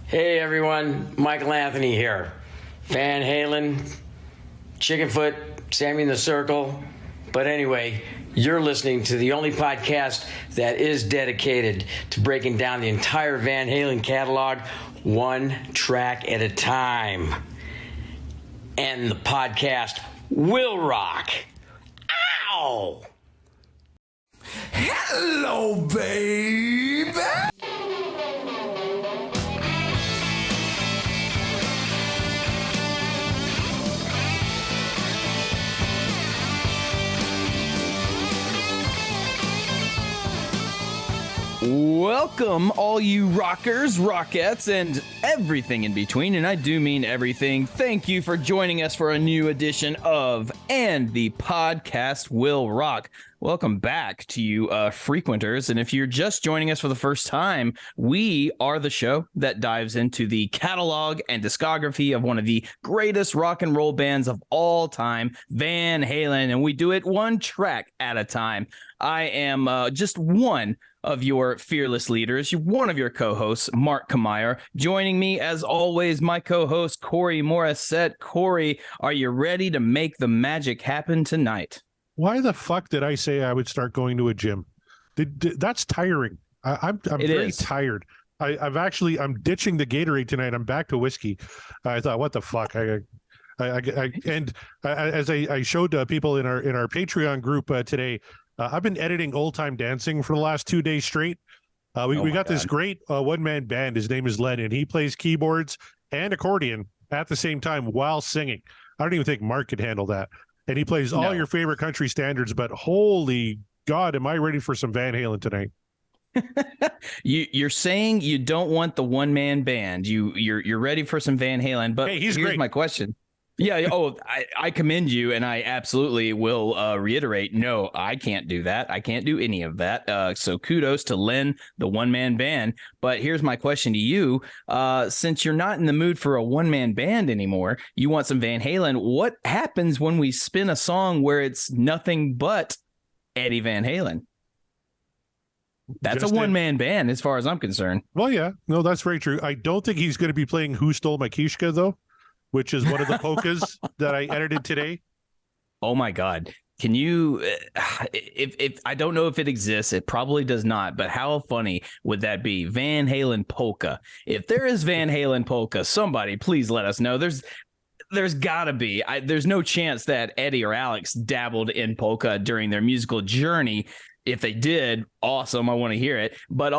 Hey everyone, Michael Anthony here. Van Halen, Chickenfoot, Sammy in the Circle. But anyway, you're listening to the only podcast that is dedicated to breaking down the entire Van Halen catalog one track at a time. And the podcast will rock. Ow! Hello, baby! Welcome, all you rockers, rockettes, and everything in between, and I do mean everything. Thank you for joining us for a new edition of And the Podcast Will Rock. Welcome back to you frequenters, and if you're just joining us for the first time, we are the show that dives into the catalog and discography of one of the greatest rock and roll bands of all time, Van Halen, and we do it one track at a time. I am just one of your fearless leaders, one of your co-hosts, Mark Kamier. Joining me, as always, my co-host, Corey Morissette. Corey, are you ready to make the magic happen tonight? Why the fuck did I say I would start going to a gym? That's tiring. I'm very tired. I'm ditching the Gatorade tonight. I'm back to whiskey. I thought, what the fuck? As I showed people in our Patreon group today, I've been editing Old Time Dancing for the last 2 days straight. We got this great one-man band. His name is Len, and he plays keyboards and accordion at the same time while singing. I don't even think Mark could handle that. And he plays all your favorite country standards, but holy God, am I ready for some Van Halen tonight? You're saying you don't want the one-man band. You're ready for some Van Halen, but hey, here's great. My question. Yeah. Oh, I commend you, and I absolutely will reiterate. No, I can't do that. I can't do any of that. So kudos to Len, the one-man band. But here's my question to you. Since you're not in the mood for a one-man band anymore, you want some Van Halen. What happens when we spin a song where it's nothing but Eddie Van Halen? That's just a one-man band as far as I'm concerned. Well, yeah. No, that's very true. I don't think he's going to be playing Who Stole My Kishka, though, which is one of the polkas that I edited today. Oh my God. Can you, if I don't know if it exists, it probably does not, but how funny would that be? Van Halen polka. If there is Van Halen polka, somebody please let us know. There's gotta be, there's no chance that Eddie or Alex dabbled in polka during their musical journey. If they did, awesome. I want to hear it, but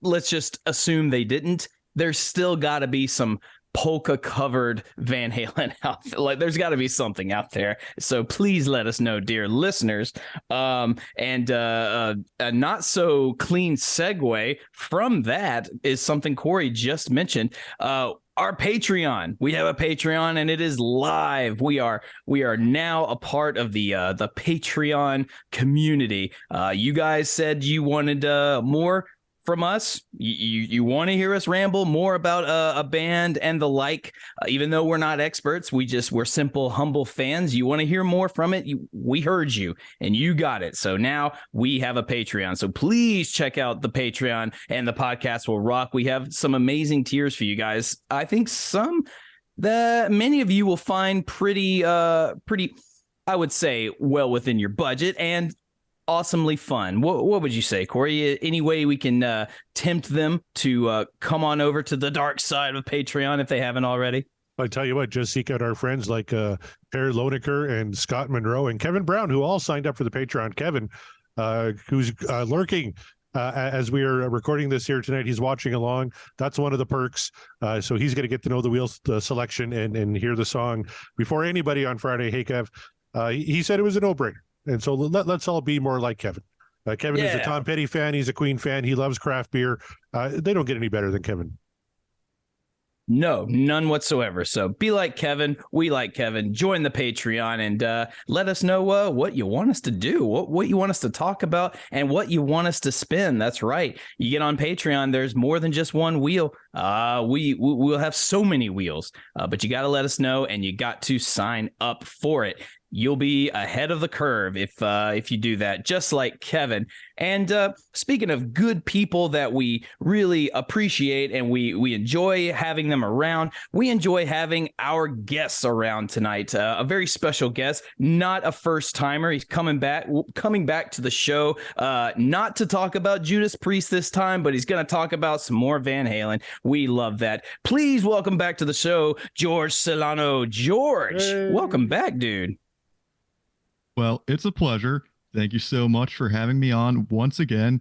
let's just assume they didn't. There's still gotta be some polka covered Van Halen out there. Like there's got to be something out there, so please let us know, dear listeners. A not so clean segue from that is something Corey just mentioned. Our Patreon. We have a Patreon and it is live. We are now a part of the Patreon community. You guys said you wanted more from us. You want to hear us ramble more about a band and the like, even though we're not experts. We're simple, humble fans. You want to hear more from it? We heard you and you got it. So now we have a Patreon. So please check out the Patreon, and the podcast will rock. We have some amazing tiers for you guys. I think many of you will find pretty, I would say, well within your budget and awesomely fun. What would you say, Corey? Any way we can tempt them to come on over to the dark side of Patreon if they haven't already? I tell you what, just seek out our friends like Per Loneker and Scott Monroe and Kevin Brown, who all signed up for the Patreon. Kevin, who's lurking as we are recording this here tonight. He's watching along. That's one of the perks. So he's going to get to know the wheel selection and hear the song before anybody on Friday. Hey, Kev, he said it was a no-brainer. And so let's all be more like Kevin. Kevin is a Tom Petty fan. He's a Queen fan. He loves craft beer. They don't get any better than Kevin. No, none whatsoever. So be like Kevin. We like Kevin. Join the Patreon and let us know what you want us to do, what you want us to talk about, and what you want us to spin. That's right. You get on Patreon, there's more than just one wheel. We'll have so many wheels, but you got to let us know and you got to sign up for it. you'll be ahead of the curve if you do that, just like Kevin. And speaking of good people that we really appreciate and we enjoy having them around, we enjoy having our guests around tonight. A very special guest, not a first timer. He's coming back to the show, not to talk about Judas Priest this time, but he's going to talk about some more Van Halen. We love that. Please welcome back to the show, George Solano. George, welcome back, dude. Well, it's a pleasure. Thank you so much for having me on once again.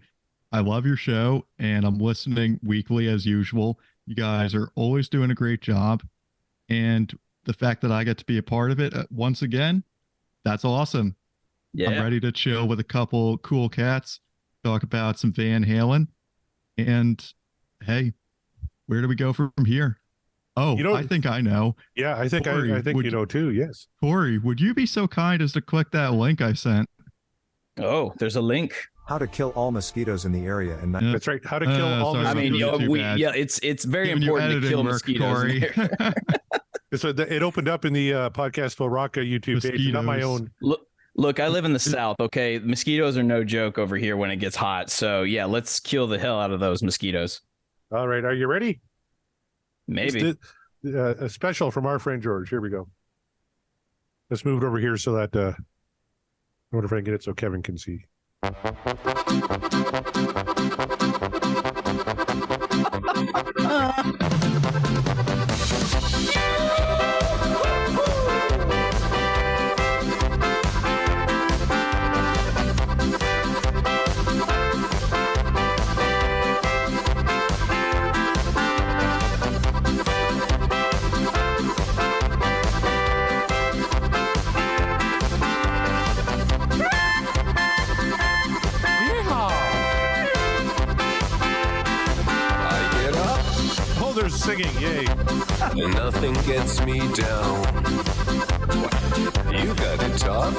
I love your show, and I'm listening weekly as usual. You guys are always doing a great job. And the fact that I get to be a part of it once again, that's awesome. Yeah. I'm ready to chill with a couple cool cats, talk about some Van Halen. And hey, where do we go from here? Oh, I think I know. Yeah, I think Corey, I think you know too. Yes. Corey, would you be so kind as to click that link I sent? Oh, there's a link. How to kill all mosquitoes in the area, and that's right. How to kill all. I mean, it's very important to kill mosquitoes. It opened up in the Podcast Will Rock YouTube page, not my own. Look, I live in the South. Okay, mosquitoes are no joke over here when it gets hot. So yeah, let's kill the hell out of those mosquitoes. All right, are you ready? Maybe. A special from our friend George. Here we go. Let's move it over here so that I wonder if I can get it so Kevin can see. Singing, yay. Nothing gets me down. You got it tough.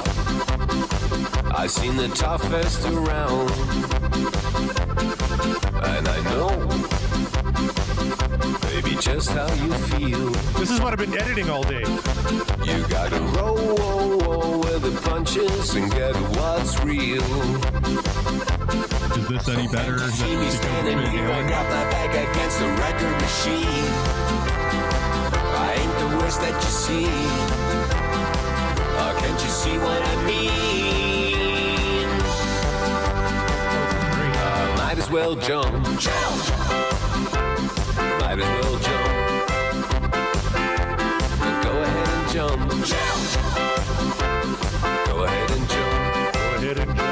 I seen the toughest around. And I know, baby, just how you feel. This is what I've been editing all day. You gotta roll with the punches and get what's real. Is this any better? See me standing here, I got my back against the record machine. I ain't the worst that you see. Can't you see what I mean? Might as well jump. Might as well jump. Go ahead and jump. Go ahead and jump. Go ahead and jump.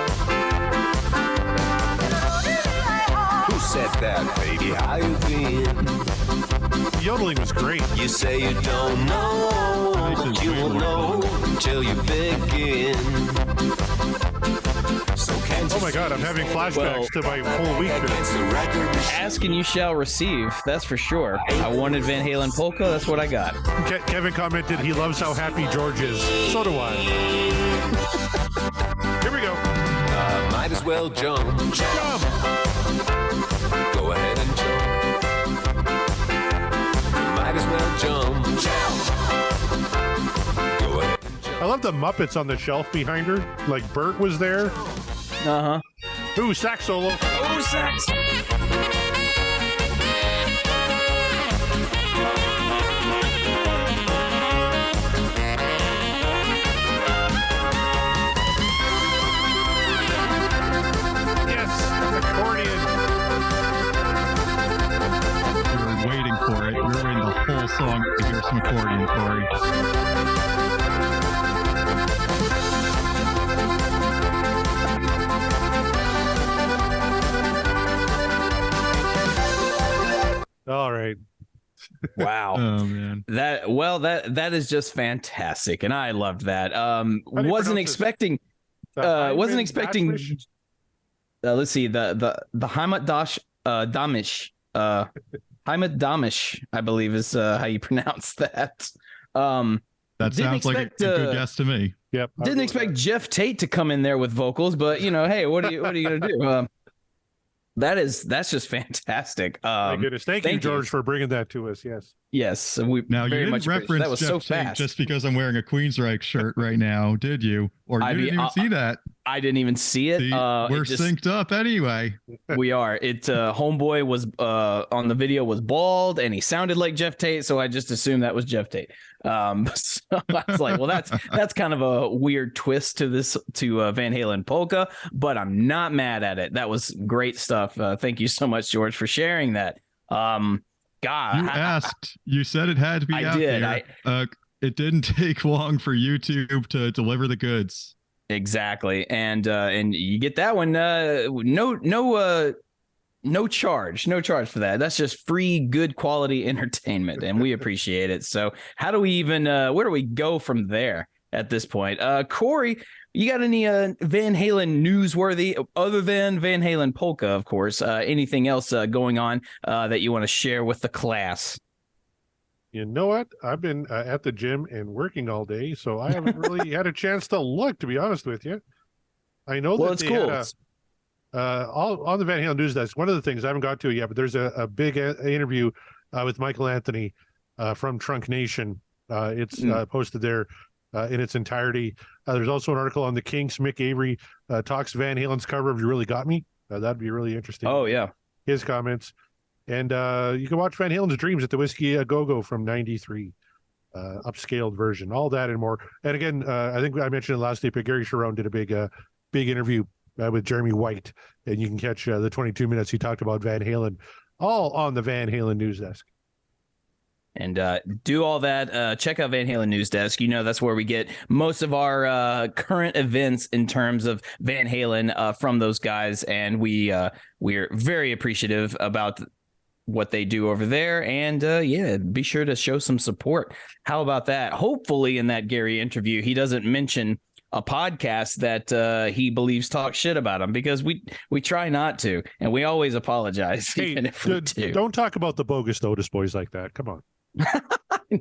Said that, baby, how you been? The yodeling was great. You say you don't know, but you will know until you begin. So can't Oh my God, I'm having flashbacks to my whole week here. Ask and you shall receive. That's for sure. I wanted Van Halen polka. That's what I got. Kevin commented he loves how happy George is. So do I. Here we go. Might as well jump. Jump. Go ahead and jump. Might as well jump. Go ahead and jump. I love the Muppets on the shelf behind her. Like Bert was there. Uh-huh. Ooh, sax solo. Ooh, sax. Whole song to hear some accordion, Corey. All right. Wow. Oh man. That is just fantastic, and I loved that. Wasn't expecting. Let's see the Heimat Damisch. Heimat Damisch, I believe is how you pronounce that. That sounds like a good guess to me. Yep. Didn't expect Jeff Tate to come in there with vocals, but hey, what are you gonna do? That's just fantastic. My goodness. Thank you, thank you. George, for bringing that to us. Yes. Yes, we Now, you very didn't much appreciate- reference that was Jeff so Tate fast. just because I'm wearing a Queensryche shirt right now, did you? Or you I didn't mean, even see that. I didn't even see it. See, It we're just- synced up anyway. We are. It homeboy was on the video was bald and he sounded like Jeff Tate, so I just assumed that was Jeff Tate. So I was like, well, that's kind of a weird twist to this Van Halen polka, but I'm not mad at it. That was great stuff. Thank you so much, George, for sharing that. God, You asked. You said it had to be I out did, there. It didn't take long for YouTube to deliver the goods. exactly, and you get that one. No charge for that. That's just free, good quality entertainment, and we appreciate it. So, how do we even? Where do we go from there at this point? Corey, you got any Van Halen newsworthy other than Van Halen polka, of course? Anything else going on that you want to share with the class? You know what? I've been at the gym and working all day, so I haven't really had a chance to look, to be honest with you. I know Well, that it's they cool. had all on the Van Halen news desk. One of the things I haven't got to yet, but there's a big interview with Michael Anthony from Trunk Nation. It's posted there in its entirety. There's also an article on the Kinks. Mick Avery talks Van Halen's cover of "You Really Got Me." That'd be really interesting. Oh yeah. His comments. And you can watch Van Halen's Dreams at the Whiskey A Go-Go from '93, upscaled version, all that and more. And again, I think I mentioned it last week, but Gary Cherone did a big interview with Jeremy White, and you can catch the 22 minutes he talked about Van Halen, all on the Van Halen news desk. And do all that. Check out Van Halen News Desk. You know, that's where we get most of our current events in terms of Van Halen from those guys. And we're very appreciative about what they do over there. And yeah, be sure to show some support. How about that? Hopefully in that Gary interview, he doesn't mention a podcast that he believes talk shit about him, because we try not to, and we always apologize. Hey, even if we do. don't talk about the bogus Otis boys like that. Come on.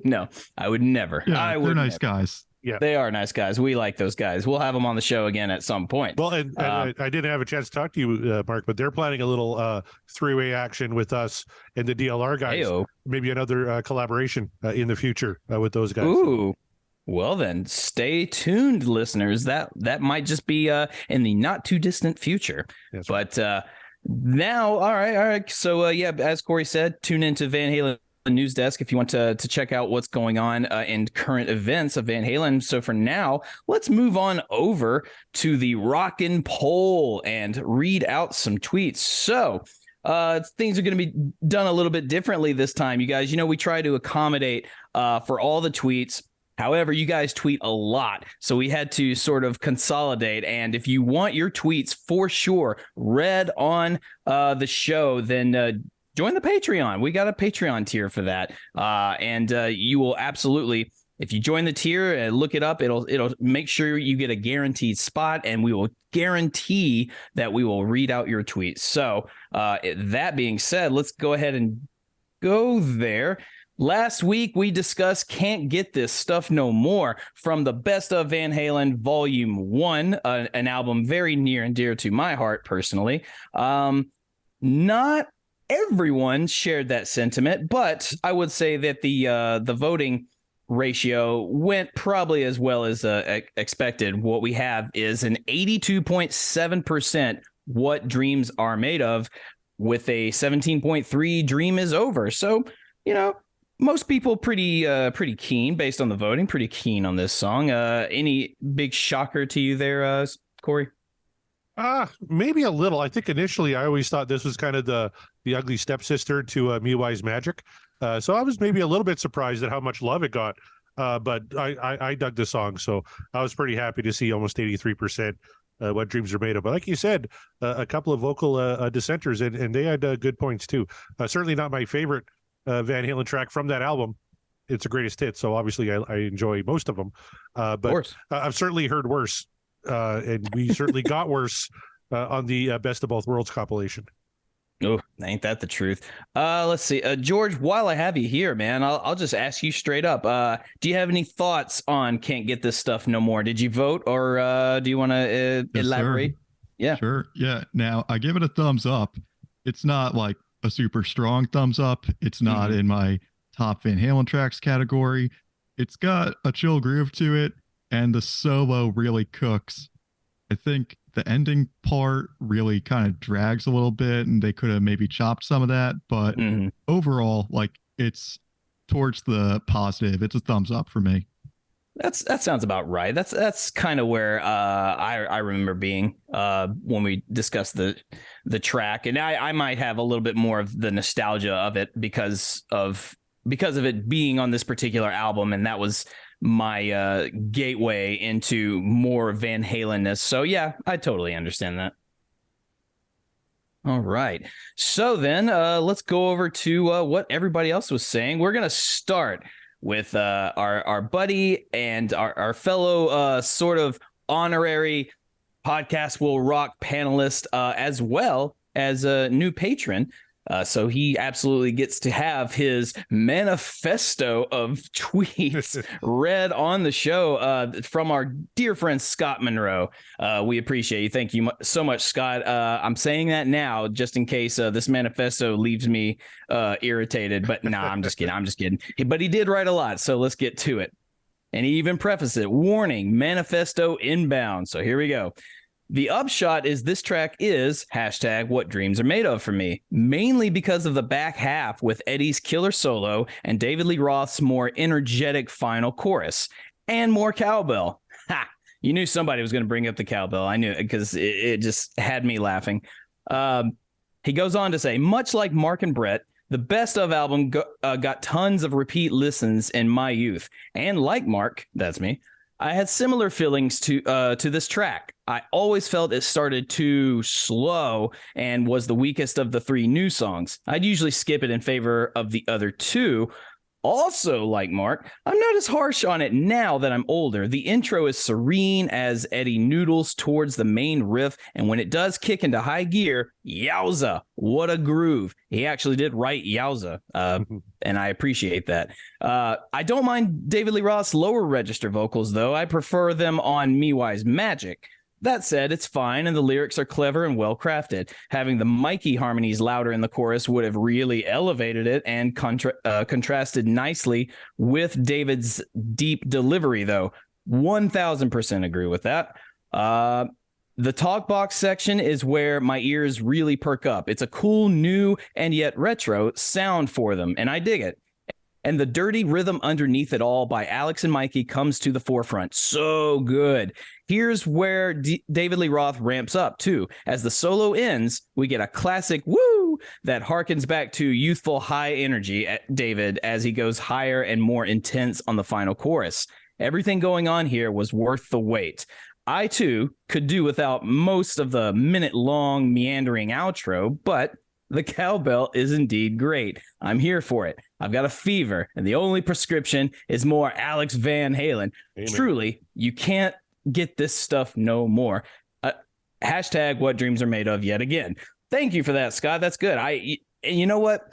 No, I would never. Yeah, I they're would nice never. guys. Yeah, They are nice guys. We like those guys. We'll have them on the show again at some point. well, and I didn't have a chance to talk to you, Mark, but they're planning a little three-way action with us and the DLR guys. Heyo. Maybe another collaboration in the future with those guys. Ooh. Well then, stay tuned, listeners. That might just be in the not too distant future. That's right. But now, all right. So yeah, as Corey said, tune into Van Halen News Desk if you want to check out what's going on in current events of Van Halen. So for now, let's move on over to the Rockin' Poll and read out some tweets. So things are going to be done a little bit differently this time, you guys. You know, we try to accommodate for all the tweets. However, you guys tweet a lot, so we had to sort of consolidate. And if you want your tweets for sure read on the show, then join the Patreon. We got a Patreon tier for that. And you will absolutely, if you join the tier, look it up, it'll make sure you get a guaranteed spot, and we will guarantee that we will read out your tweets. So that being said, let's go ahead and go there. Last week, we discussed Can't Get This Stuff No More from the Best of Van Halen Volume 1, an album very near and dear to my heart personally. Not everyone shared that sentiment, but I would say that the voting ratio went probably as well as expected. What we have is an 82.7% What Dreams Are Made Of, with a 17.3 Dream Is Over. So, you know, most people pretty keen based on the voting, pretty keen on this song. Any big shocker to you there, Corey? Maybe a little. I think initially I always thought this was kind of the ugly stepsister to Miwai's Magic. So I was maybe a little bit surprised at how much love it got. But I dug the song, so I was pretty happy to see almost 83% What Dreams Are Made Of. But like you said, a couple of vocal dissenters, and they had good points too. Certainly not my favorite Van Halen track from that album. It's a greatest hit, so obviously I enjoy most of them. But I've certainly heard worse, and we certainly got worse on the Best of Both Worlds compilation. Oh, ain't that the truth? Let's see. George, while I have you here, man, I'll just ask you straight up. Do you have any thoughts on Can't Get This Stuff No More? Did you vote, or do you want to elaborate? Sir. Yeah. Sure. Yeah. Now, I give it a thumbs up. It's not like a super strong thumbs up. It's not in my top Van Halen tracks category. It's got a chill groove to it, and the solo really cooks. I think the ending part really kind of drags a little bit, and they could have maybe chopped some of that. But overall, like, it's towards the positive. It's a thumbs up for me. That sounds about right. That's kind of where I remember being when we discussed the track, and I might have a little bit more of the nostalgia of it because of it being on this particular album, and that was my gateway into more Van Halen-ness. So yeah, I totally understand that. All right. So then let's go over to what everybody else was saying. We're going to start with our buddy and our fellow sort of honorary Podcast Will Rock panelist, as well as a new patron. So he absolutely gets to have his manifesto of tweets read on the show from our dear friend Scott Monroe. We appreciate you. Thank you so much, Scott. I'm saying that now just in case this manifesto leaves me irritated. But nah, I'm just kidding. I'm just kidding. But he did write a lot, so let's get to it. And he even prefaced it, warning, manifesto inbound. So here we go. The upshot is this track is #what dreams are made of for me, mainly because of the back half with Eddie's killer solo and David Lee Roth's more energetic final chorus and more cowbell. Ha! You knew somebody was going to bring up the cowbell. I knew it because it just had me laughing. He goes on to say, much like Mark and Brett, the Best Of album got tons of repeat listens in my youth. And like Mark, that's me, I had similar feelings to this track. I always felt it started too slow and was the weakest of the three new songs. I'd usually skip it in favor of the other two. Also, like Mark, I'm not as harsh on it now that I'm older. The intro is serene as Eddie noodles towards the main riff, and when it does kick into high gear, yowza, what a groove. He actually did write yowza, and I appreciate that. I don't mind David Lee Roth's lower register vocals, though. I prefer them on Me Wise Magic. That said, it's fine, and the lyrics are clever and well-crafted. Having the Mikey harmonies louder in the chorus would have really elevated it and contrasted nicely with David's deep delivery, though. 1,000% agree with that. The talk box section is where my ears really perk up. It's a cool, new, and yet retro sound for them, and I dig it. And the dirty rhythm underneath it all by Alex and Mikey comes to the forefront. So good. Here's where David Lee Roth ramps up, too. As the solo ends, we get a classic woo that harkens back to youthful high energy at David as he goes higher and more intense on the final chorus. Everything going on here was worth the wait. I, too, could do without most of the minute-long meandering outro, but the cowbell is indeed great. I'm here for it. I've got a fever, and the only prescription is more Alex Van Halen. Amen. Truly, you can't get this stuff no more. What dreams are made of yet again. Thank you for that, Scott. That's good. And you know what?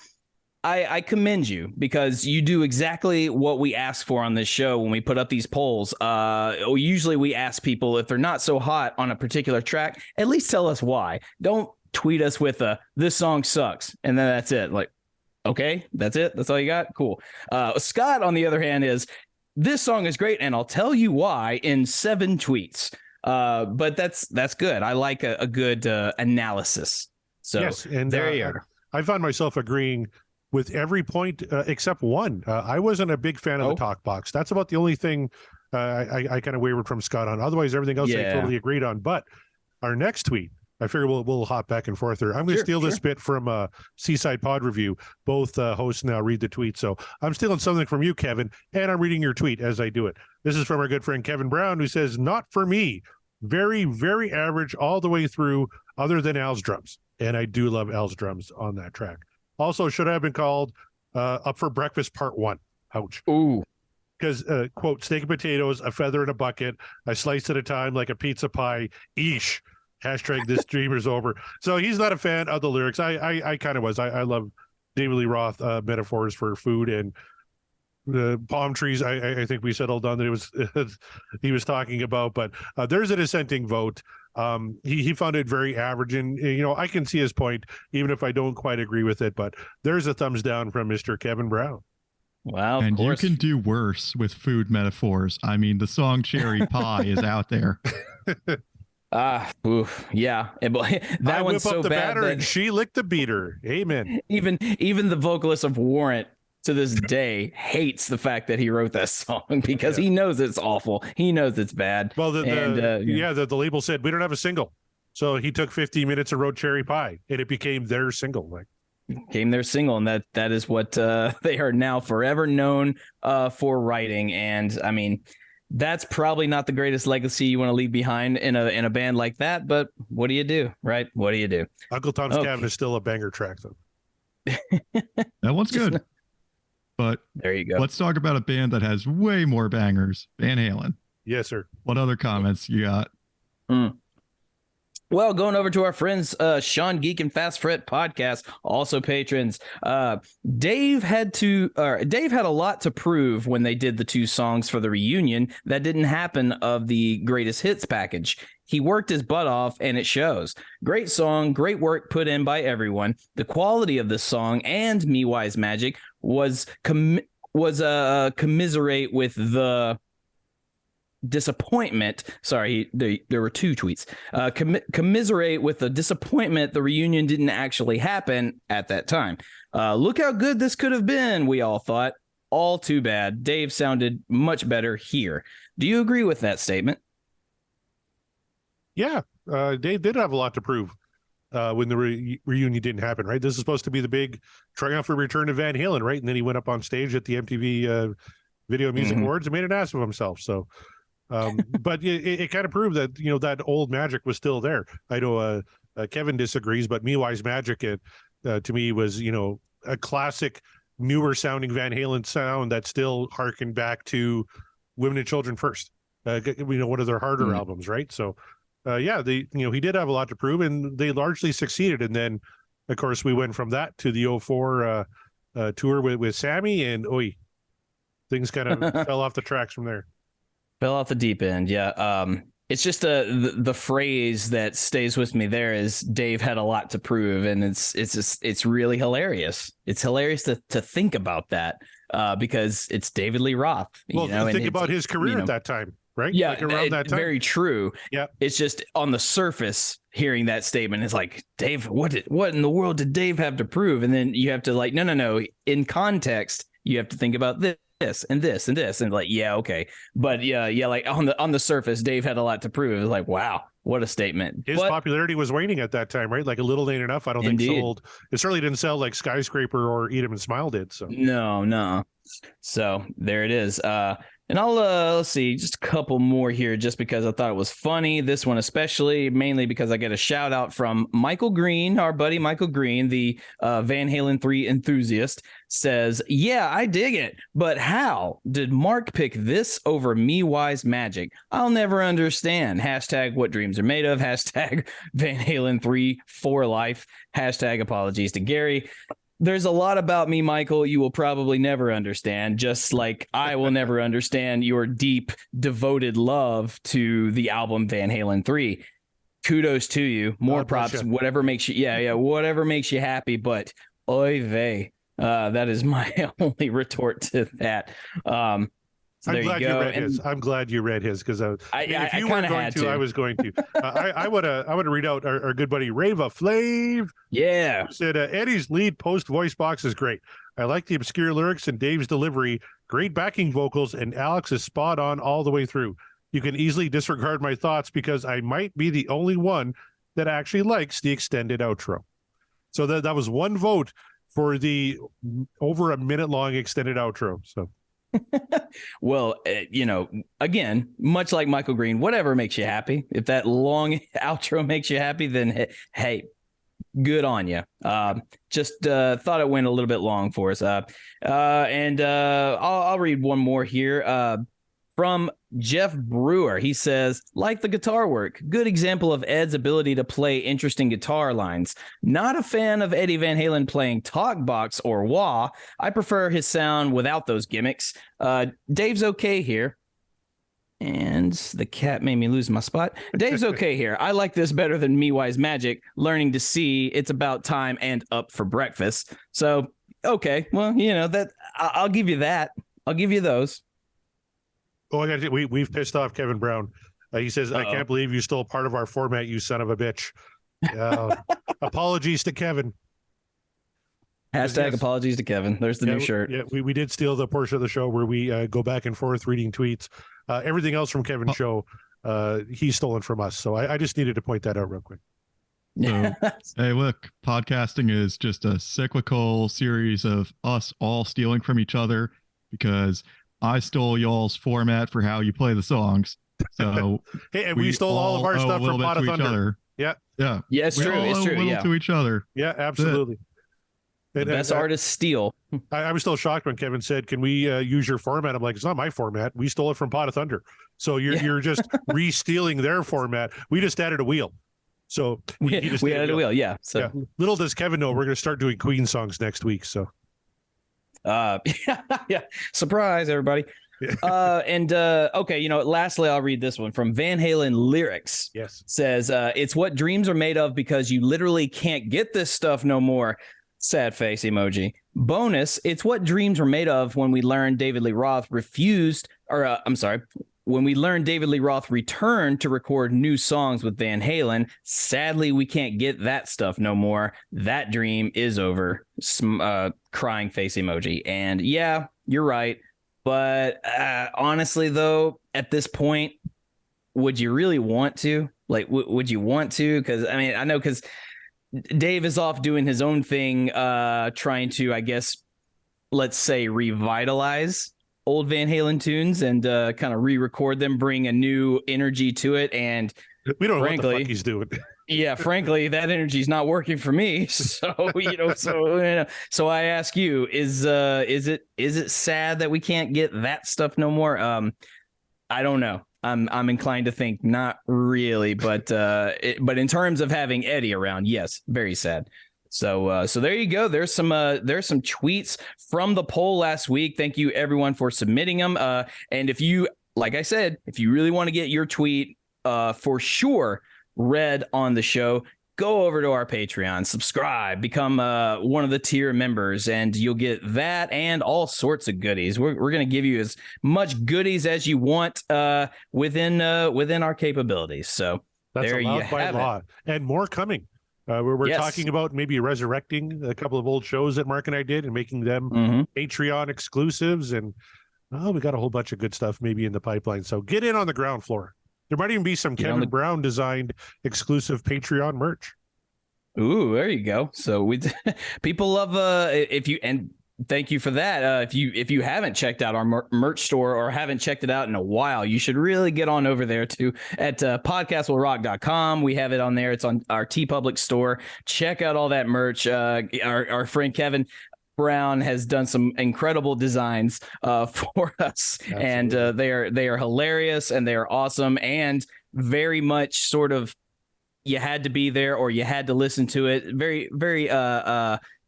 I commend you because you do exactly what we ask for on this show when we put up these polls. Usually we ask people if they're not so hot on a particular track, at least tell us why. Don't tweet us with this song sucks and then that's it. Like, okay, that's it, that's all you got, cool. Scott, on the other hand, is this song is great and I'll tell you why in 7 tweets. But that's good. I like a good analysis. So yes, and there you are. I found myself agreeing with every point except one. I wasn't a big fan of the talk box. That's about the only thing I kind of wavered from Scott on. Otherwise, everything else I totally agreed on. But our next tweet, I figure we'll hop back and forth there. I'm going to steal this bit from Seaside Pod Review. Both hosts now read the tweet. So I'm stealing something from you, Kevin, and I'm reading your tweet as I do it. This is from our good friend Kevin Brown, who says, not for me. Very, very average all the way through, other than Al's drums. And I do love Al's drums on that track. Also, should have been called Up for Breakfast Part 1. Ouch. Ooh. Because, quote, steak and potatoes, a feather in a bucket, a slice at a time like a pizza pie. Eesh. # this dreamer's over. So he's not a fan of the lyrics. I kind of was. I love David Lee Roth metaphors for food and the palm trees. I think we settled on that it was he was talking about. But there's a dissenting vote. He found it very average, and I can see his point, even if I don't quite agree with it. But there's a thumbs down from Mr. Kevin Brown. Wow, and you can do worse with food metaphors. I mean, the song "Cherry Pie" is out there. Yeah. That one's so the bad batter that and she licked the beater. Amen. even the vocalist of Warrant to this day hates the fact that he wrote that song because he knows it's awful. He knows it's bad. Well, the label said we don't have a single, so he took 15 minutes and wrote "Cherry Pie," and it became their single. Came their single, and that is what they are now forever known for writing. And I mean, that's probably not the greatest legacy you want to leave behind in a band like that. But what do you do, right? What do you do? Uncle Tom's Cabin is still a banger track, though. That one's good. But there you go. Let's talk about a band that has way more bangers. Van Halen. Yes, sir. What other comments you got? Well, going over to our friends, Sean Geek and Fast Fret podcast, also patrons. Dave had a lot to prove when they did the 2 songs for the reunion that didn't happen of the greatest hits package. He worked his butt off, and it shows. Great song, great work put in by everyone. The quality of this song and Me Wise Magic was commiserate with the disappointment. Sorry, there were 2 tweets. Commiserate with the disappointment the reunion didn't actually happen at that time. Look how good this could have been, we all thought. All too bad. Dave sounded much better here. Do you agree with that statement? Yeah, Dave did have a lot to prove when the reunion didn't happen, right? This is supposed to be the big triumphant return of Van Halen, right? And then he went up on stage at the MTV Video Music Awards and made an ass of himself. So but it kind of proved that that old magic was still there. I know Kevin disagrees, but Me Wise Magic to me was a classic newer sounding Van Halen sound that still harkened back to Women and Children First, one of their harder albums, right? So he did have a lot to prove, and they largely succeeded. And then of course we went from that to the 2004 tour with Sammy, and things kind of fell off the tracks from there. Fell off the deep end, yeah. It's just the phrase that stays with me there is Dave had a lot to prove, and it's really hilarious. It's hilarious to think about that because it's David Lee Roth. Well, think about his career at that time, right? Yeah, around that time. Very true. Yeah, it's just on the surface hearing that statement is like, Dave, what in the world did Dave have to prove? And then you have to no. In context, you have to think about this and this and this and okay, but like on the surface, Dave had a lot to prove. It was like, wow, what a statement. His popularity was waning at that time, right? Like A Little Ain't Enough, I don't think sold. It certainly didn't sell like Skyscraper or Eat 'Em and Smile did. So no. So there it is. And I'll let's see, just a couple more here, just because I thought it was funny. This one especially, mainly because I get a shout out from Michael Green, our buddy Michael Green, the Van Halen 3 enthusiast, says, "Yeah, I dig it, but how did Mark pick this over Me Wise Magic? I'll never understand. Hashtag what dreams are made of. Hashtag Van Halen 3 for life. Hashtag apologies to Gary." There's a lot about me, Michael, you will probably never understand, just like I will never understand your deep, devoted love to the album Van Halen 3. Kudos to you. More props, whatever makes you, whatever makes you happy, but oy vey. That is my only retort to that. So I'm glad you read his. I'm glad you read his because if you weren't going to, I was going to. I want to read out our good buddy Rava Flav. Yeah, who said Eddie's lead post voice box is great. I like the obscure lyrics and Dave's delivery. Great backing vocals, and Alex is spot on all the way through. You can easily disregard my thoughts because I might be the only one that actually likes the extended outro. So that was one vote for the over a minute long extended outro. So. Well, again, much like Michael Green, whatever makes you happy. If that long outro makes you happy, then hey, good on you. Just thought it went a little bit long for us. And I'll read one more here. From Jeff Brewer, he says, like the guitar work, good example of Ed's ability to play interesting guitar lines. Not a fan of Eddie Van Halen playing talk box or wah. I prefer his sound without those gimmicks. Dave's okay here. And the cat made me lose my spot. Dave's okay here. I like this better than MeWise Magic. Learning to see it's about time and up for breakfast. So, okay. Well, that I'll give you that. I'll give you those. Oh, we've pissed off Kevin Brown. He says, Uh-oh. I can't believe you stole part of our format, you son of a bitch. Apologies to Kevin. Hashtag Yes. apologies to Kevin. There's the new shirt. Yeah, we did steal the portion of the show where we go back and forth reading tweets. Everything else from Kevin's show, he's stolen from us. So I just needed to point that out real quick. So, hey, look, podcasting is just a cyclical series of us all stealing from each other because I stole y'all's format for how you play the songs. So Hey, and we stole all of our owe stuff a little from bit Pot of to each Thunder. other. Yeah. Yeah. Yeah, it's We true. all It's owe a true. little Yeah. to each other. Yeah, absolutely. The best artists steal. I was still shocked when Kevin said, "Can we use your format?" I'm like, "It's not my format. We stole it from Pot of Thunder. So you're just re-stealing their format. We just added a wheel. So We did added a wheel. Yeah. So, Yeah. Little does Kevin know, we're going to start doing Queen songs next week. So yeah. Surprise, everybody. Okay. Lastly, I'll read this one from Van Halen Lyrics. yes, Says, it's what dreams are made of because you literally can't get this stuff no more. Sad face emoji. Bonus, it's what dreams were made of when we learned David Lee Roth when we learned David Lee Roth returned to record new songs with Van Halen. Sadly, we can't get that stuff no more. That dream is over. Crying face emoji. And yeah, you're right. But honestly, though, at this point, would you really want to? Like, would you want to? Because I know because Dave is off doing his own thing, trying to, I guess, let's say, revitalize old Van Halen tunes and kind of re-record them, bring a new energy to it. And we don't know what the frankly, fuck he's doing. yeah, frankly, that energy is not working for me. So so I ask you, is it sad that we can't get that stuff no more? I don't know. I'm inclined to think not really, but in terms of having Eddie around, yes, very sad. So there you go. There's some tweets from the poll last week. Thank you everyone for submitting them. And if you, like I said, if you really want to get your tweet for sure read on the show, go over to our Patreon, subscribe, become one of the tier members, and you'll get that and all sorts of goodies. We're going to give you as much goodies as you want within our capabilities. So That's there you allowed by have it. law, and more coming. We're Yes. talking about maybe resurrecting a couple of old shows that Mark and I did and making them Mhm. Patreon exclusives, and we got a whole bunch of good stuff maybe in the pipeline. So get in on the ground floor. There might even be some Get on Kevin the- Brown designed exclusive Patreon merch. Ooh, there you go. So people love and thank you for that. If you haven't checked out our merch store or haven't checked it out in a while, you should really get on over there at podcastwillrock.com. We have it on there. It's on our TeePublic store. Check out all that merch. Our friend Kevin Brown has done some incredible designs for us. Absolutely. And they are hilarious and they are awesome and very much sort of you had to be there or you had to listen to it. Very, very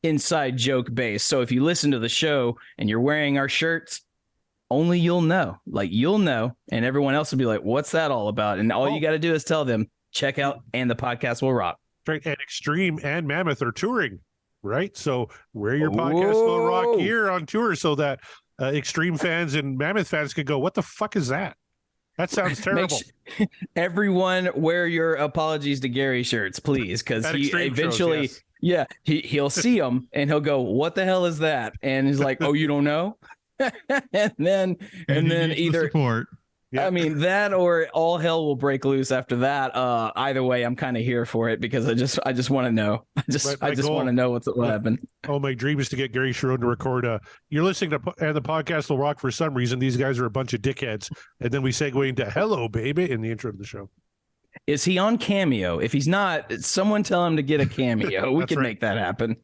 inside joke based. So if you listen to the show and you're wearing our shirts, only you'll know. Like you'll know, and everyone else will be like, "What's that all about?" And all you got to do is tell them, "Check out and the podcast will rock." Right, and Extreme and Mammoth are touring, right? So wear your podcast will rock Whoa. gear on tour so that Extreme fans and Mammoth fans could go, "What the fuck is that? That sounds terrible." Everyone wear your apologies to Gary shirts, please, because At he Extreme shows, eventually, yes. yeah, he'll see them and he'll go, "What the hell is that?" And he's like, "Oh, you don't know?" and then he needs the either support. Yeah. I mean that or all hell will break loose after that. Either way, I'm kind of here for it because I just want to know. I just goal- want to know what happened. Oh, my dream is to get Gary Sharon to record. You're listening to and the podcast will rock for some reason. These guys are a bunch of dickheads, and then we segue into "Hello, baby" in the intro of the show. Is he on Cameo? If he's not, someone tell him to get a cameo. We That's can right. make that happen.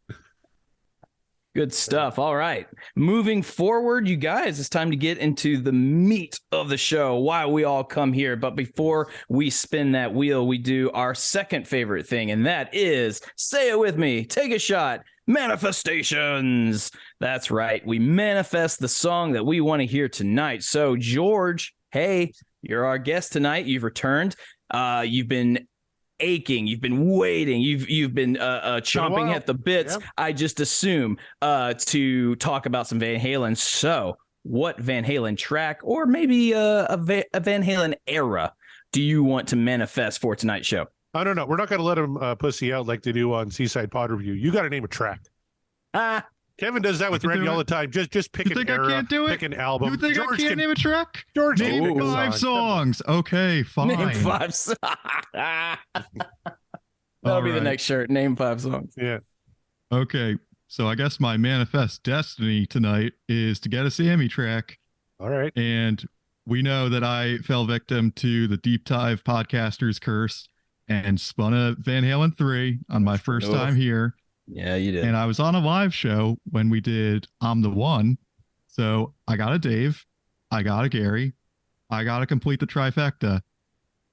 Good stuff. All right. Moving forward, you guys, it's time to get into the meat of the show, why we all come here. But before we spin that wheel, we do our second favorite thing, and that is, say it with me, take a shot, manifestations. That's right. We manifest the song that we want to hear tonight. So, George, hey, you're our guest tonight. You've returned. You've been aching. You've been waiting. You've been chomping at the bits. Yep. I just assume to talk about some Van Halen. So, what Van Halen track, or maybe a Van Halen era, do you want to manifest for tonight's show? I don't know. We're not going to let them pussy out like they do on Seaside Pod Review. You got to name a track. Kevin does that with Randy all the time. Just pick an era, I can't do it? pick an album. You think George I can't name a track? George, name 5 songs. Okay, fine. Name 5 songs. That'll be the next shirt. Name 5 songs. Yeah. Okay, so I guess my manifest destiny tonight is to get a Sammy track. All right. And we know that I fell victim to the Deep Dive Podcasters curse and spun a Van Halen 3 on my first time here. Yeah, you did. And I was on a live show when we did I'm the One. So I got a Dave, I got a Gary, I got to complete the trifecta.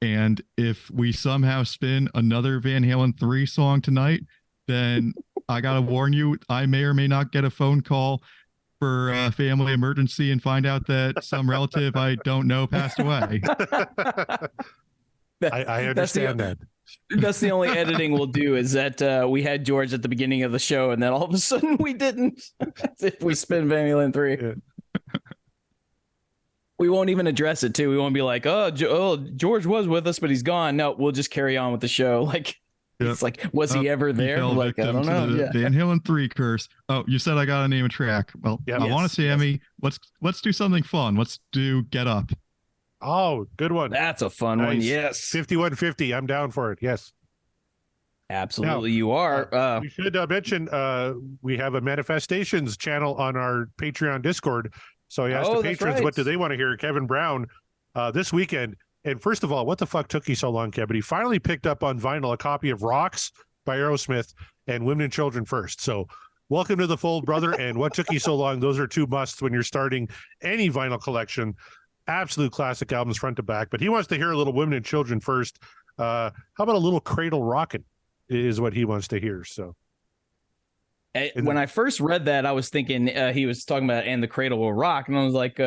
And if we somehow spin another Van Halen 3 song tonight, then I got to warn you, I may or may not get a phone call for a family emergency and find out that some relative I don't know passed away. I understand that. That's the only editing we'll do, is that we had George at the beginning of the show and then all of a sudden we didn't. If we spin Van Halen 3. Yeah. We won't even address it too. We won't be like, George was with us, but he's gone. No, we'll just carry on with the show. Like, it's like, was he ever there? Like, I don't know. Yeah. Van Halen 3 curse. Oh, you said I got to name a track. Well, I want to Sammy. Yes. Let's do something fun. Let's do Get Up. Oh, good one. That's a fun one. Yes. 5150. I'm down for it. Yes. Absolutely. Now, you are. We should mention we have a Manifestations channel on our Patreon Discord. So I asked the patrons, what do they want to hear? Kevin Brown this weekend. And first of all, what the fuck took you so long, Kevin? He finally picked up on vinyl a copy of Rocks by Aerosmith and Women and Children First. So welcome to the fold, brother. And what took you so long? Those are 2 musts when you're starting any vinyl collection. Absolute classic albums front to back. But he wants to hear a little Women and Children First. How about a little Cradle Rockin' is what he wants to hear. So when I first read that, I was thinking he was talking about And the Cradle Will Rock. And I was like,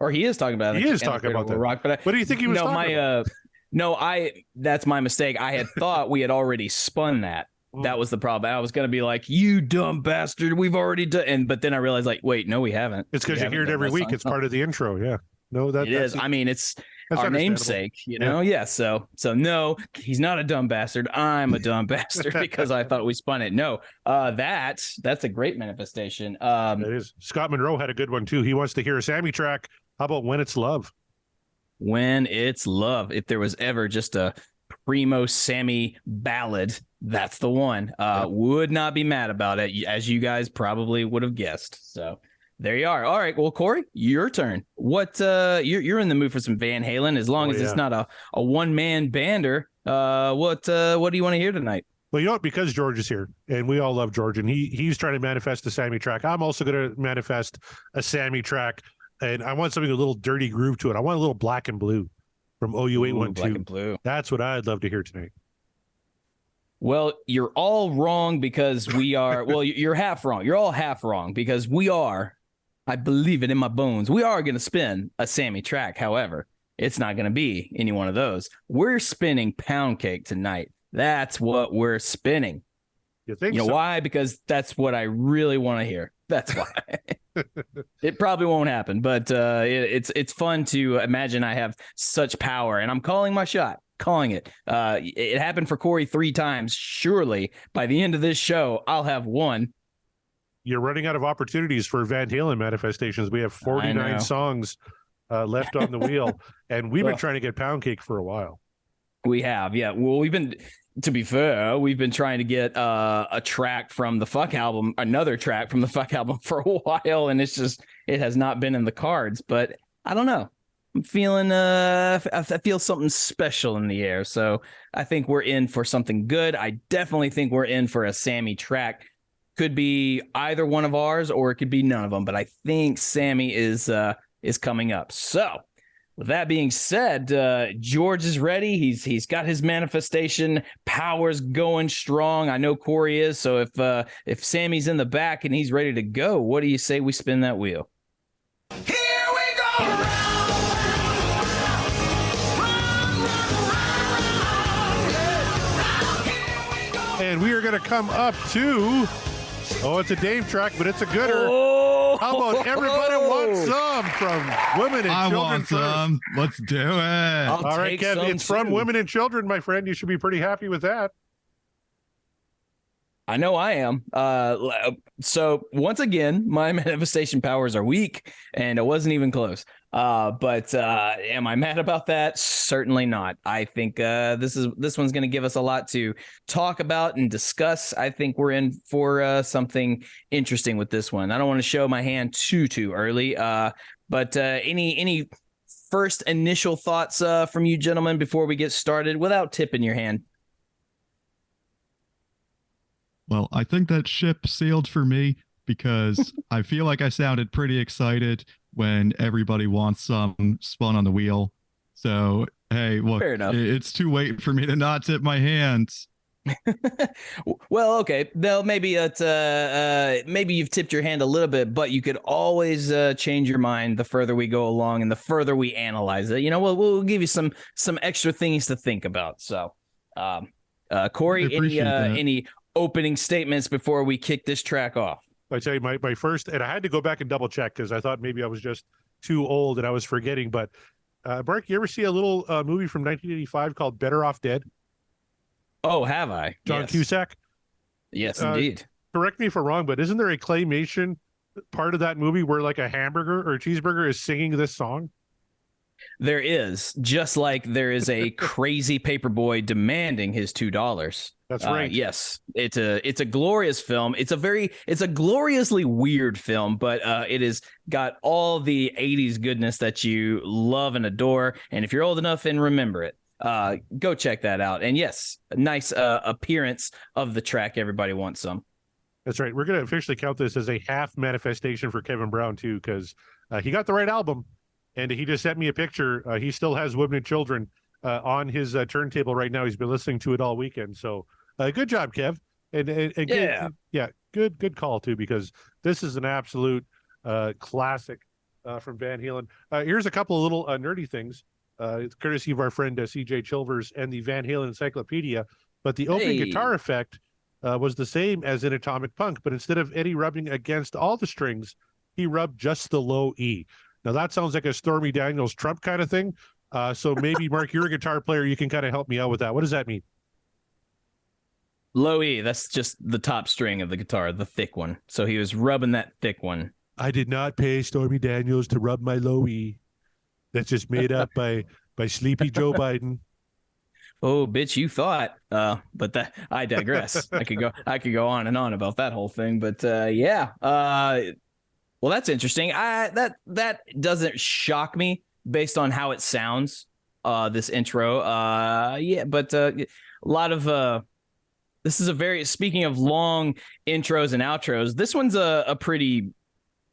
or he is talking about it. He is talking about that. Rock, but what do you think he was talking about? That's my mistake. I had thought we had already spun that. That was the problem. I was going to be like, you dumb bastard, we've already done. But then I realized, like, wait, no, we haven't. It's because you hear it every week. It's part of the intro. Yeah. No, it is. I mean, it's our namesake, you know? Yeah. So no, he's not a dumb bastard. I'm a dumb bastard because I thought we spun it. No, that's a great manifestation. It is. Scott Monroe had a good one too. He wants to hear a Sammy track. How about When It's Love? When It's Love. If there was ever just a primo Sammy ballad, that's the one. Would not be mad about it, as you guys probably would have guessed. So there you are. All right. Well, Corey, your turn. What you're in the mood for some Van Halen, as long as it's not a one-man bander. What do you want to hear tonight? Well, you know what? Because George is here, and we all love George, and he's trying to manifest a Sammy track. I'm also going to manifest a Sammy track, and I want something with a little dirty groove to it. I want a little Black and Blue from OU812. Black and Blue. That's what I'd love to hear tonight. Well, you're all wrong because we are. Well, you're half wrong. You're all half wrong because we are. I believe it in my bones. We are going to spin a Sammy track. However, it's not going to be any one of those. We're spinning Pound Cake tonight. That's what we're spinning. You think you know so? why? Because that's what I really want to hear. That's why. It probably won't happen, but it's fun to imagine I have such power, and I'm calling my shot. Calling it. It happened for Corey 3 times. Surely by the end of this show, I'll have one. You're running out of opportunities for Van Halen manifestations. We have 49 songs left on the wheel, and we've been trying to get Pound Cake for a while. We have, yeah. Well, to be fair, we've been trying to get a track from the Fuck album, another track from the Fuck album for a while, and it has not been in the cards. But I don't know. I'm feeling I feel something special in the air. So I think we're in for something good. I definitely think we're in for a Sammy track. Could be either one of ours or it could be none of them. But I think Sammy is coming up. So with that being said, George is ready. He's got his manifestation powers going strong. I know Corey is. So if Sammy's in the back and he's ready to go, what do you say we spin that wheel? Here we go! going to come up to, it's a Dave track, but it's a gooder. Oh, How about Everybody Wants Some from Women and I Children want some. Let's do it. I'll All right, take Kev, some it's from too. Women and Children, my friend. You should be pretty happy with that. I know I am. So once again, my manifestation powers are weak, and it wasn't even close. But am I mad about that? Certainly not. I think this one's going to give us a lot to talk about and discuss. I think we're in for something interesting with this one. I don't want to show my hand too early. But any first initial thoughts from you gentlemen before we get started without tipping your hand? Well, I think that ship sailed for me because I feel like I sounded pretty excited when Everybody Wants Some spun on the wheel. So, hey, look, Fair enough. it's too late for me to not tip my hands. Well, okay. Well, maybe maybe you've tipped your hand a little bit, but you could always change your mind the further we go along and the further we analyze it. You know, we'll give you some extra things to think about. So, Corey, any opening statements before we kick this track off? I tell you, my first, and I had to go back and double check because I thought maybe I was just too old and I was forgetting. But Mark, you ever see a little movie from 1985 called Better Off Dead? Oh, have I? John Yes. Cusack. Yes, indeed. Correct me if I'm wrong, but isn't there a claymation part of that movie where like a hamburger or a cheeseburger is singing this song? There is, just like there is a crazy paperboy demanding his $2. That's right. Yes, it's a glorious film. It's a gloriously weird film, but it has got all the 80s goodness that you love and adore. And if you're old enough and remember it, go check that out. And yes, a nice appearance of the track Everybody Wants Some. That's right. We're going to officially count this as a half manifestation for Kevin Brown too, because he got the right album. And he just sent me a picture. He still has Women and Children on his turntable right now. He's been listening to it all weekend. So good job, Kev. And good call too, because this is an absolute classic from Van Halen. Here's a couple of little nerdy things. It's courtesy of our friend CJ Chilvers and the Van Halen Encyclopedia. But the opening guitar effect was the same as in Atomic Punk, but instead of Eddie rubbing against all the strings, he rubbed just the low E. Now, that sounds like a Stormy Daniels Trump kind of thing. So maybe, Mark, you're a guitar player. You can kind of help me out with that. What does that mean? Low E, that's just the top string of the guitar, the thick one. So he was rubbing that thick one. I did not pay Stormy Daniels to rub my low E. That's just made up by Sleepy Joe Biden. Oh, bitch, you thought. But that I digress. I could go on and on about that whole thing. But well, that's interesting. That doesn't shock me based on how it sounds. This intro, but a lot of this is a very, speaking of long intros and outros, this one's a pretty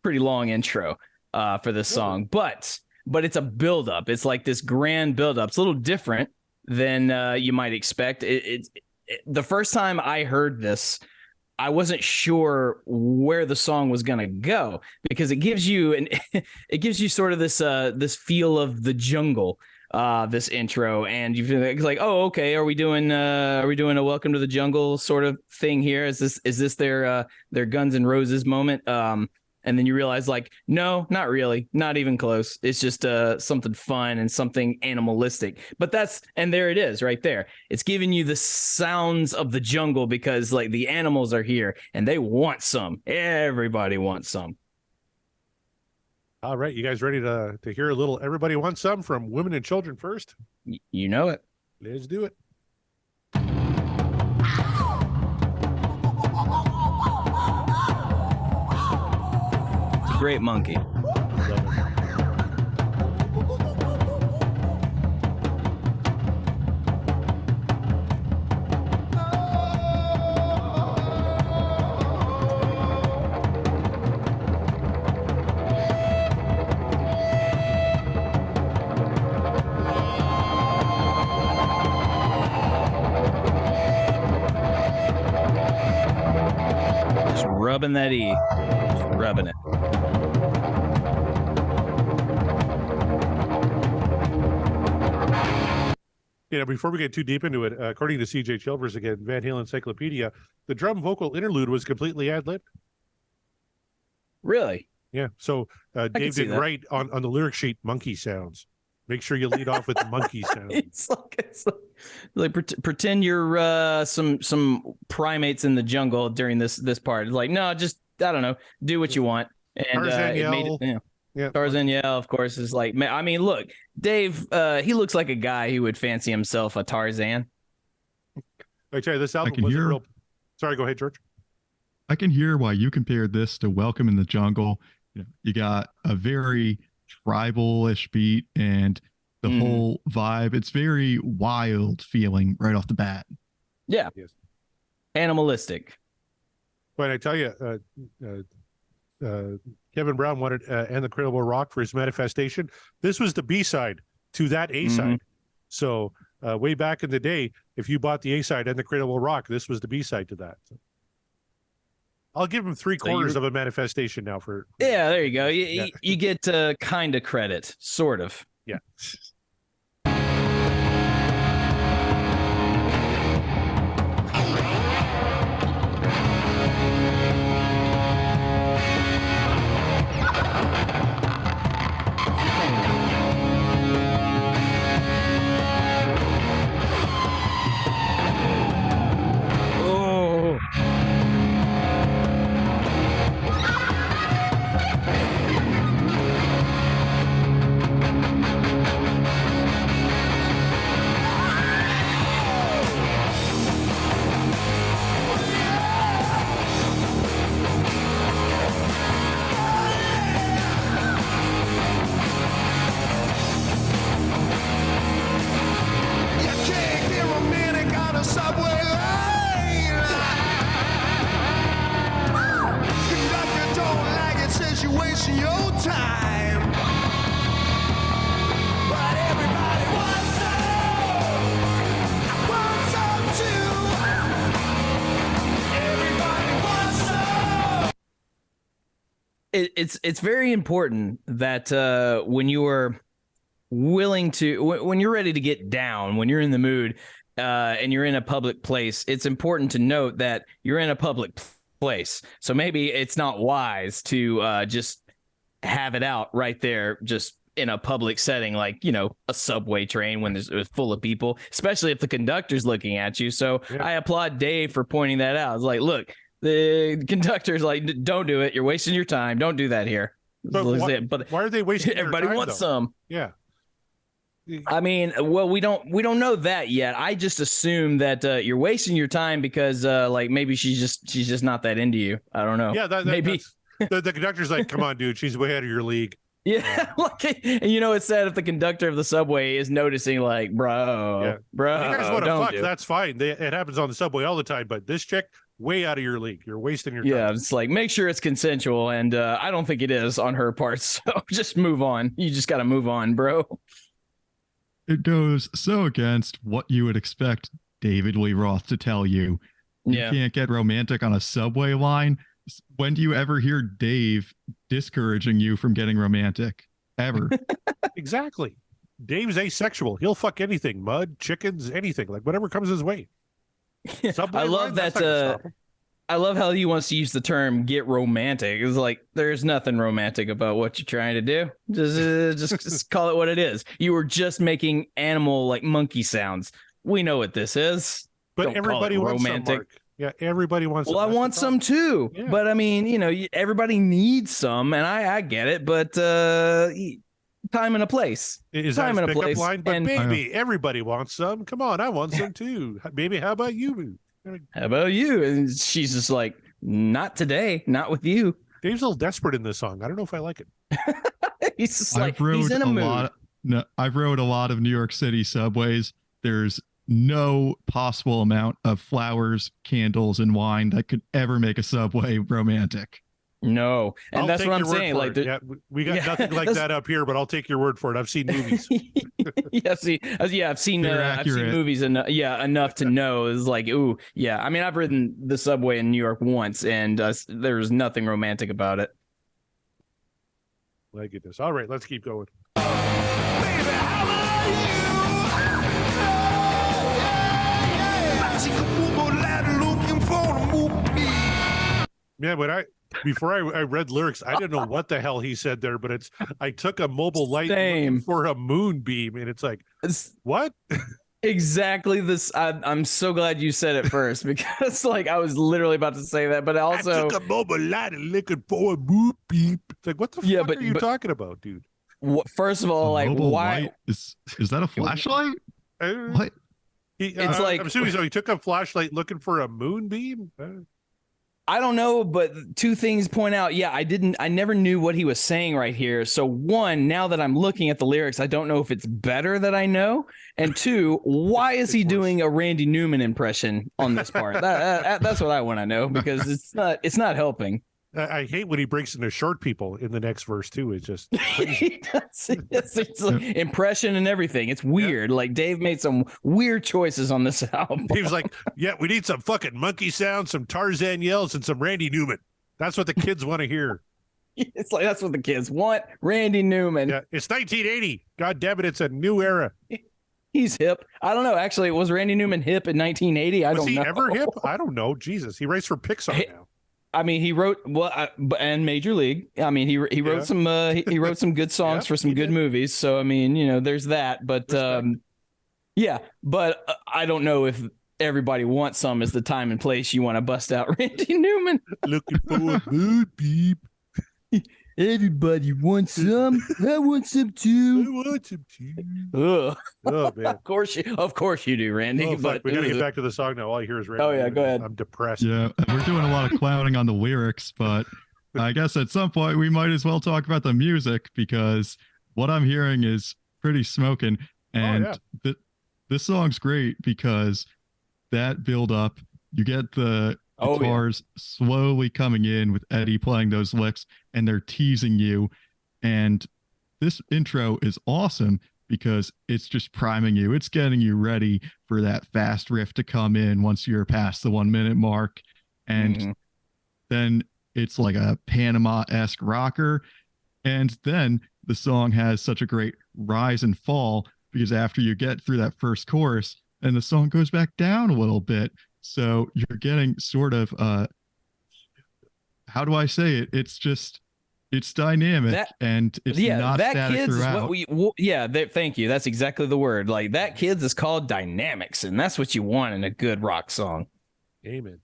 long intro for this song, but it's a buildup. It's like this grand buildup. It's a little different than you might expect. The first time I heard this, I wasn't sure where the song was going to go, because it gives you sort of this feel of the jungle, this intro, and you feel like, oh, okay, are we doing a Welcome to the Jungle sort of thing here? Is this their Guns N' Roses moment? And then you realize, like, no, not really, not even close. It's just something fun and something animalistic. But and there it is right there. It's giving you the sounds of the jungle because, like, the animals are here and they want some. Everybody wants some. All right, you guys ready to hear a little Everybody Wants Some from Women and Children first? You know it. Let's do it. Great monkey. Just rubbing that E. Just rubbing it. before we get too deep into it, according to CJ Chilvers again, Van Halen Encyclopedia, the drum vocal interlude was completely ad-libbed. Really? Yeah. So Dave see did that. write on the lyric sheet monkey sounds. Make sure you lead off with the monkey sound. It's like pretend you're some primates in the jungle during this part. It's like, no, just I don't know, do what you want. And Tarzan it made yell. it, Yeah. Tarzan yell, of course, is like, I mean, look, Dave, he looks like a guy who would fancy himself a Tarzan. I tell you, this album can wasn't hear- real. Sorry, go ahead, George. I can hear why you compared this to Welcome in the Jungle. You got a very tribal-ish beat and the whole vibe. It's very wild feeling right off the bat. Yeah. Yes. Animalistic. But I tell you, Kevin Brown wanted "And the Cradle Will Rock" for his manifestation. This was the B-side to that A-side. So way back in the day, if you bought the A-side "And the Cradle Will Rock," this was the B-side to that. So I'll give him three-quarters of a manifestation now for. Yeah, there you go. Yeah. You get kind of credit, sort of. Yeah. Oh. You can't get romantic on a subway line. Conductor don't like it, says you're wasting your time. But everybody wants some. I want some too. Everybody wants some. It's very important that when you are willing to when you're ready to get down, when you're in the mood and you're in a public place, it's important to note that you're in a public place. So maybe it's not wise to just have it out right there, just in a public setting, like, a subway train when it's full of people, especially if the conductor's looking at you. So Yeah. I applaud Dave for pointing that out. It's like, look, the conductor's like, don't do it. You're wasting your time. Don't do that here. But But why are they wasting their everybody time, wants though? some. Yeah. I mean, well, we don't know that yet. I just assume that you're wasting your time because like maybe she's just not that into you. I don't know. Yeah, maybe. the conductor's like, come on, dude, she's way out of your league. Yeah, like, and it's sad if the conductor of the subway is noticing, like, bro, Yeah. bro, If you guys want to don't fuck, do it. that's fine. It happens on the subway all the time, but this chick, way out of your league. You're wasting your time. Yeah, it's like, make sure it's consensual, and I don't think it is on her part. So just move on. You just got to move on, bro. It goes so against what you would expect David Lee Roth to tell you. You Yeah. can't get romantic on a subway line. When do you ever hear Dave discouraging you from getting romantic? Ever? Exactly. Dave's asexual. He'll fuck anything, mud, chickens, anything, like whatever comes his way. Subway I love line, that's that. not gonna stop him. I love how he wants to use the term "get romantic." It's like there's nothing romantic about what you're trying to do. Just call it what it is. You were just making animal, like monkey sounds. We know what this is. But don't call everybody it wants romantic. some, Mark. Yeah, everybody wants Well, I some. That's the want some problem. too. Yeah. But I mean, everybody needs some, and I get it. But time and a place. Is time that and his a pickup place, line? But and- baby, everybody wants some. Come on, I want some too. Baby, how about you? How about you? And she's just like, not today, not with you. Dave's a little desperate in this song. I don't know if I like it. He's just like, he's in a mood. I've rode a lot of New York City subways. There's no possible amount of flowers, candles, and wine that could ever make a subway romantic. No, and I'll that's take what I'm your word saying. for Like, it. the, yeah, we got Yeah, nothing like that's- that up here, but I'll take your word for it. I've seen movies. I've seen They're I've seen accurate. movies enough to know is like, ooh, yeah. I mean, I've ridden the subway in New York once, and there's nothing romantic about it. My goodness. All right, let's keep going. Baby, how about you? Yeah, before I read lyrics, I didn't know what the hell he said there, but I took a mobile light Same. for a moonbeam, and it's like, what? Exactly this. I'm so glad you said it first because like I was literally about to say that, but also I took a mobile light and looking for a moonbeam. It's like, what the fuck are you talking about, dude? First of all, like mobile why light? Is that a flashlight? What? It's like I'm assuming so. He took a flashlight looking for a moonbeam. I don't know, but two things point out. Yeah, I never knew what he was saying right here. So one, now that I'm looking at the lyrics, I don't know if it's better that I know. And two, why is he doing a Randy Newman impression on this part? That's what I want to know because it's not helping. I hate when he breaks into short people in the next verse too. It's just it's like impression and everything. It's weird. Yeah. Like Dave made some weird choices on this album. He was like, "Yeah, we need some fucking monkey sounds, some Tarzan yells, and some Randy Newman. That's what the kids want to hear." It's like that's what the kids want. Randy Newman. Yeah, it's 1980. God damn it, it's a new era. He's hip. I don't know. Actually, was Randy Newman hip in 1980? I don't know. Was he ever hip? I don't know. Jesus, he writes for Pixar now. I mean, he wrote and Major League. I mean, he wrote some he wrote some good songs for some good movies. So I mean, you know, there's that. But yeah, but I don't know if everybody wants some as the time and place you want to bust out Randy Newman. Looking for a moon beep. Everybody wants some. I want some too. I want some too. Ugh. Oh man. Of course you do, Randy. Oh, but we gotta get back to the song now. All I hear is Randy. Oh yeah, go ahead. I'm depressed. Yeah, we're doing a lot of clowning on the lyrics, but I guess at some point we might as well talk about the music because what I'm hearing is pretty smoking. And this song's great because that build up, you get the guitars slowly coming in with Eddie playing those licks and they're teasing you. And this intro is awesome because it's just priming you. It's getting you ready for that fast riff to come in once you're past the 1 minute mark. And then it's like a Panama-esque rocker. And then the song has such a great rise and fall because after you get through that first chorus and the song goes back down a little bit. So you're getting sort of, how do I say it? It's dynamic and it's not static kids throughout. Is what thank you. That's exactly the word. Like that kids is called dynamics, and that's what you want in a good rock song. Amen.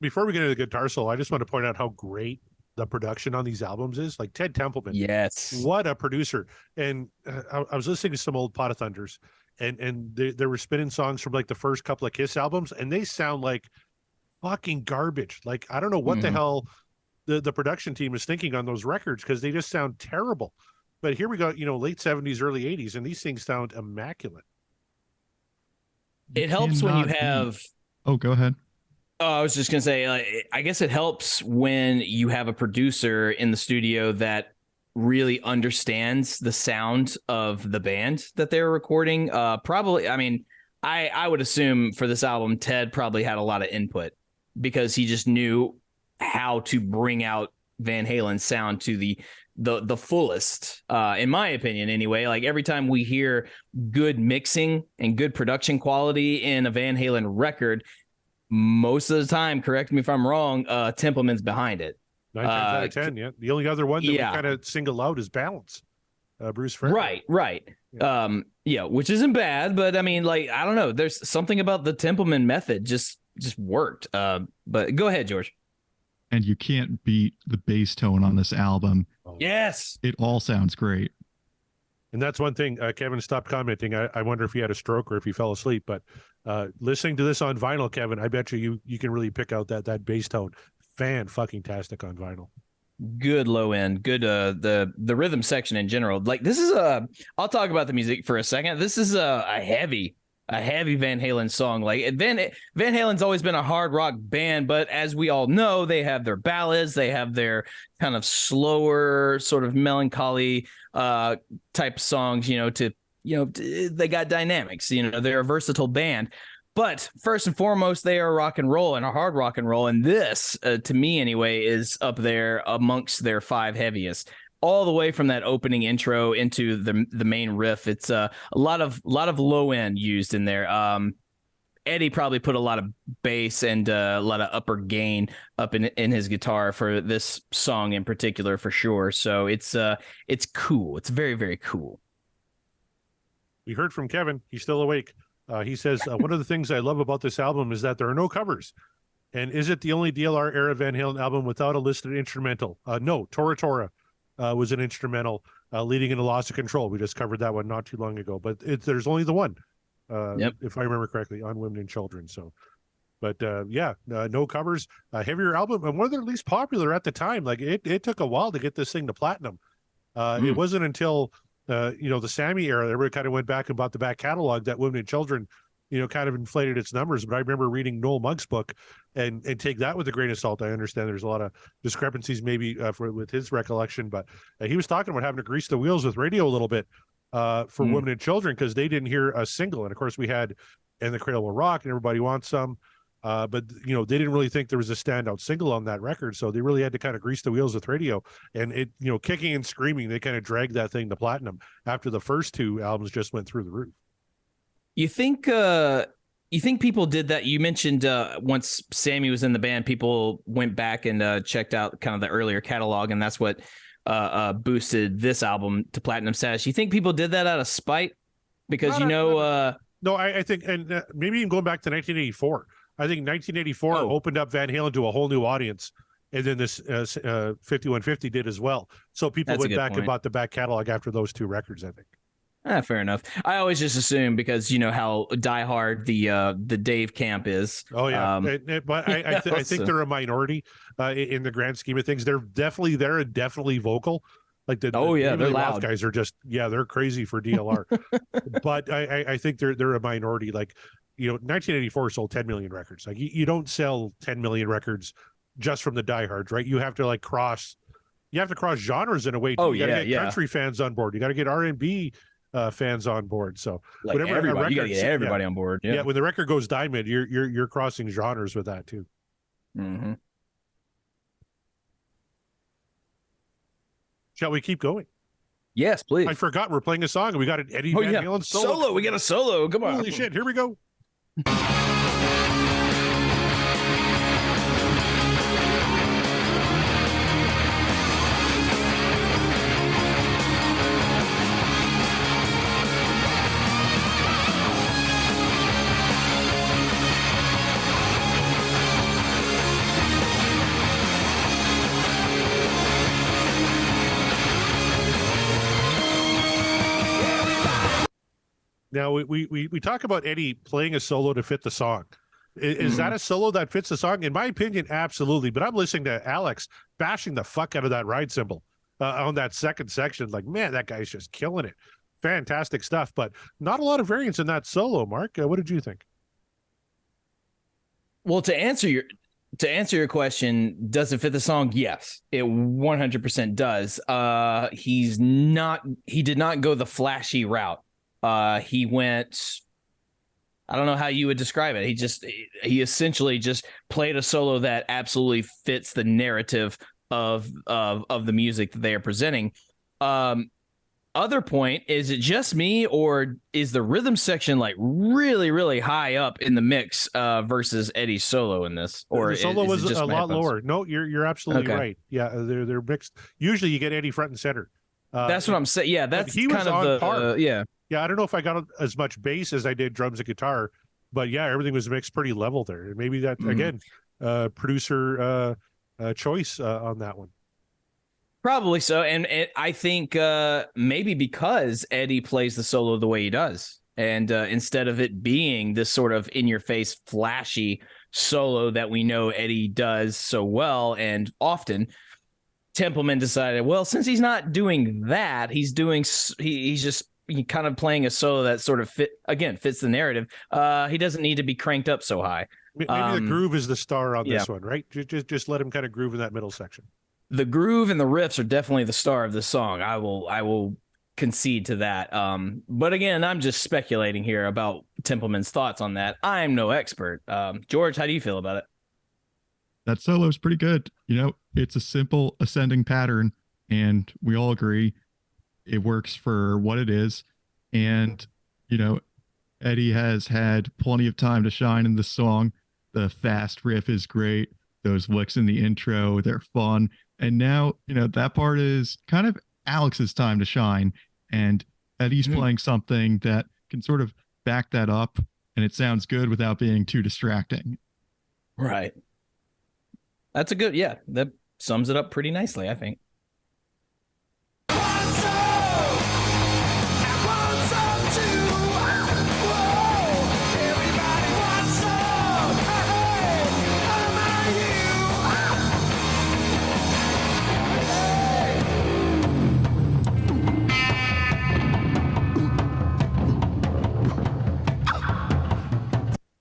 Before we get into the guitar solo, I just want to point out how great the production on these albums is. Like Ted Templeman. Yes. What a producer. And I was listening to some old Pot of Thunders and they were spinning songs from like the first couple of Kiss albums and they sound like fucking garbage. Like, I don't know what the hell the production team is thinking on those records because they just sound terrible. But here we go, late 70s, early 80s, and these things sound immaculate. It helps when you have... Oh, go ahead. I was just going to say, I guess it helps when you have a producer in the studio that really understands the sound of the band that they're recording. Probably, I mean, I would assume for this album, Ted probably had a lot of input because he just knew how to bring out Van Halen's sound to the fullest, in my opinion anyway. Like every time we hear good mixing and good production quality in a Van Halen record, most of the time, correct me if I'm wrong, Templeman's behind it. 9 times out of 10, yeah. The only other one that we kind of single out is Balance. Bruce Frederick. Right. Yeah. Which isn't bad, but I mean, like, I don't know. There's something about the Templeman method just worked. But go ahead, George. And you can't beat the bass tone on this album. Yes. It all sounds great. And that's one thing. Kevin stopped commenting. I wonder if he had a stroke or if he fell asleep. But listening to this on vinyl, Kevin, I bet you can really pick out that bass tone. Fan-fucking-tastic on vinyl. Good low end. Good the rhythm section in general. Like this is I'll talk about the music for a second. This is a heavy a heavy Van Halen song. Like Van Halen's always been a hard rock band, but as we all know, they have their ballads, they have their kind of slower, sort of melancholy type songs. They got dynamics. They're a versatile band. But first and foremost, they are rock and roll and a hard rock and roll. And this, to me anyway, is up there amongst their 5 heaviest. All the way from that opening intro into the main riff, it's a lot of low end used in there. Eddie probably put a lot of bass and a lot of upper gain up in his guitar for this song in particular, for sure. So it's cool. It's very, very cool. We heard from Kevin. He's still awake. He says, one of the things I love about this album is that there are no covers. And is it the only DLR era Van Halen album without a listed instrumental? No, Tora Tora was an instrumental leading into Loss of Control. We just covered that one not too long ago, but there's only the one, if I remember correctly, on Women and Children. So, but no covers, heavier album, and one of their least popular at the time. Like it took a while to get this thing to platinum. It wasn't until the Sammy era, everybody kind of went back and bought the back catalog that Women and Children, kind of inflated its numbers. But I remember reading Noel Mugg's book and take that with a grain of salt. I understand there's a lot of discrepancies maybe with his recollection, but he was talking about having to grease the wheels with radio a little bit for Women and Children because they didn't hear a single. And of course we had And the Cradle Will Rock and Everybody Wants Some. But they didn't really think there was a standout single on that record. So they really had to kind of grease the wheels with radio and it, kicking and screaming, they kind of dragged that thing to platinum after the first 2 albums just went through the roof. You think people did that? You mentioned once Sammy was in the band, people went back and checked out kind of the earlier catalog, and that's what boosted this album to platinum status. You think people did that out of spite? Because no, I think, and maybe even going back to 1984. I think 1984 opened up Van Halen to a whole new audience, and then this 5150 did as well. So people went back and bought the back catalog after those 2 records, I think. Fair enough. I always just assume because how diehard the Dave camp is. Oh yeah, but I think they're a minority in the grand scheme of things. They're definitely there and definitely vocal. Like they're loud. Guys are just they're crazy for DLR. But I think they're a minority. Like 1984 sold 10 million records. Like you don't sell 10 million records just from the diehards, right? You have to cross genres in a way. You got to get country fans on board. You got to get R&B fans on board. So whenever everybody, you got to get everybody on board. Yeah, when the record goes diamond, you're crossing genres with that too. Mm-hmm. Shall we keep going? Yes, please. I forgot we're playing a song and we got an Eddie Van Halen solo. We got a solo. Come on. Holy shit, here we go. Now we talk about Eddie playing a solo to fit the song. Is that a solo that fits the song? In my opinion, absolutely. But I'm listening to Alex bashing the fuck out of that ride cymbal on that second section. Like, man, that guy's just killing it. Fantastic stuff. But not a lot of variance in that solo. Mark, what did you think? Well, to answer your question, does it fit the song? Yes, it 100% does. He did not go the flashy route. He went, I don't know how you would describe it. He essentially just played a solo that absolutely fits the narrative of the music that they are presenting. Other point, is it just me, or is the rhythm section like really, really high up in the mix versus Eddie's solo in this? Or the solo was a lot lower. No, you're absolutely right. Yeah, they're mixed. Usually you get Eddie front and center. That's what I'm saying. Yeah, that's he was kind of on the par. Yeah. Yeah, I don't know if I got as much bass as I did drums and guitar, but yeah, everything was mixed pretty level there. And maybe that again, producer choice on that one. Probably so. And I think maybe because Eddie plays the solo the way he does, and instead of it being this sort of in-your-face, flashy solo that we know Eddie does so well and often, Templeman decided, well, since he's not doing that, he's just kind of playing a solo that sort of fits the narrative, he doesn't need to be cranked up so high. Maybe the groove is the star on this yeah. one, right? Just let him kind of groove in that middle section. The groove and the riffs are definitely the star of the song. I will concede to that. But again, I'm just speculating here about Templeman's thoughts on that. I'm no expert. George, how do you feel about it? That solo is pretty good. You know, it's a simple ascending pattern, and we all agree it works for what it is. And, you know, Eddie has had plenty of time to shine in this song. The fast riff is great. Those licks in the intro, they're fun. And now, you know, that part is kind of Alex's time to shine. And Eddie's playing something that can sort of back that up, and it sounds good without being too distracting. Right. That's a good, yeah, that sums it up pretty nicely, I think.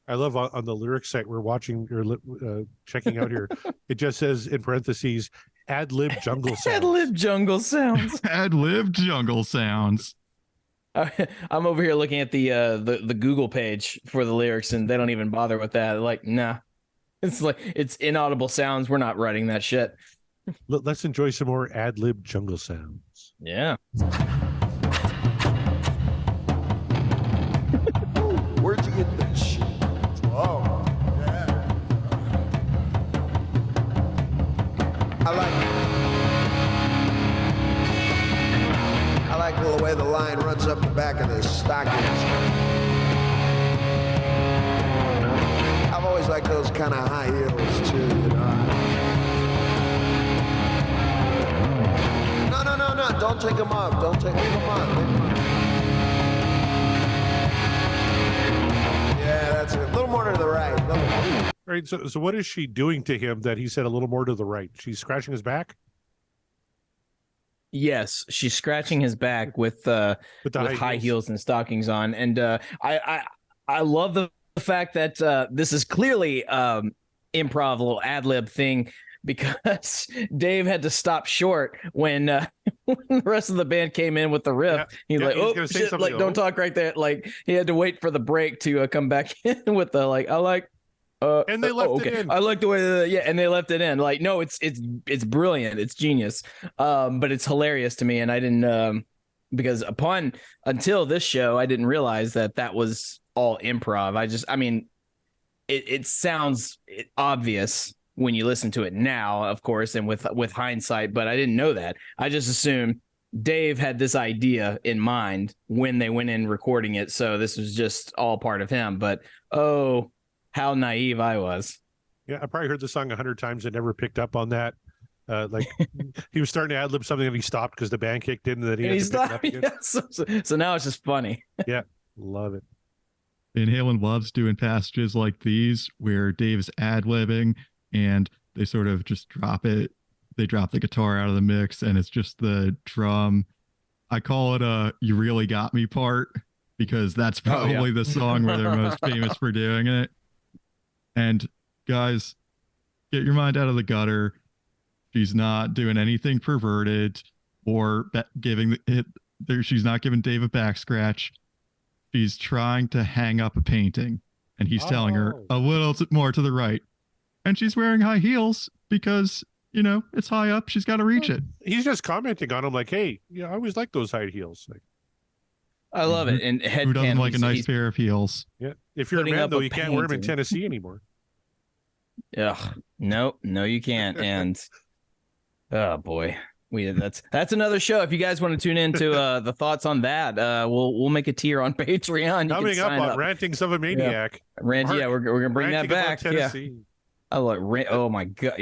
I love on the lyrics site we're watching or checking out here. It just says in parentheses, ad lib jungle sounds. Ad lib jungle sounds. Ad lib jungle sounds. I'm over here looking at the Google page for the lyrics, and they don't even bother with that. Like, nah, it's inaudible sounds. We're not writing that shit. Let's enjoy some more ad lib jungle sounds. Yeah. Where'd you get this shit? Oh, yeah. I like the way the line runs up the back of the stockings. I've always liked those kind of high heels too, you know. No, don't take them off. Leave them on. Yeah, that's it. A little more to the right. All right. So what is she doing to him that he said a little more to the right? She's scratching his back? Yes, she's scratching his back with high heels and stockings on, and I love the fact that this is clearly improv, a little ad lib thing, because Dave had to stop short when when the rest of the band came in with the riff. He's like, "Oh shit!" Like, don't talk right there. Like, he had to wait for the break to come back in with the like. I like. And they left it in. I like the way and they left it in. Like, no, it's brilliant. It's genius. But it's hilarious to me. And I didn't, because until this show, I didn't realize that was all improv. I mean, it sounds obvious when you listen to it now, of course, and with hindsight, but I didn't know that. I just assumed Dave had this idea in mind when they went in recording it. So this was just all part of him, but, how naive I was. Yeah, I probably heard the song 100 times and never picked up on that. Like he was starting to ad lib something and he stopped because the band kicked in and then he had to pick it up again. Yeah, so now it's just funny. Yeah, love it. Van Halen loves doing passages like these where Dave is ad-libbing and they sort of just drop it. They drop the guitar out of the mix and it's just the drum. I call it a "you really got me" part because that's probably the song where they're most famous for doing it. And guys, get your mind out of the gutter. She's not doing anything perverted or giving it. She's not giving Dave a back scratch. She's trying to hang up a painting, and he's telling her a little more to the right. And she's wearing high heels because, you know, it's high up. She's got to reach it. He's just commenting on him like, hey, I always like those high heels. Like, I love it. And who doesn't like a nice pair of heels? Yeah. If you're a man, though, you can't wear them in Tennessee anymore. Ugh, no, you can't. And oh boy, that's another show. If you guys want to tune into the thoughts on that, we'll make a tier on Patreon. Coming up on Rantings of a Maniac. We're gonna bring that back. Yeah. I like. Oh my god.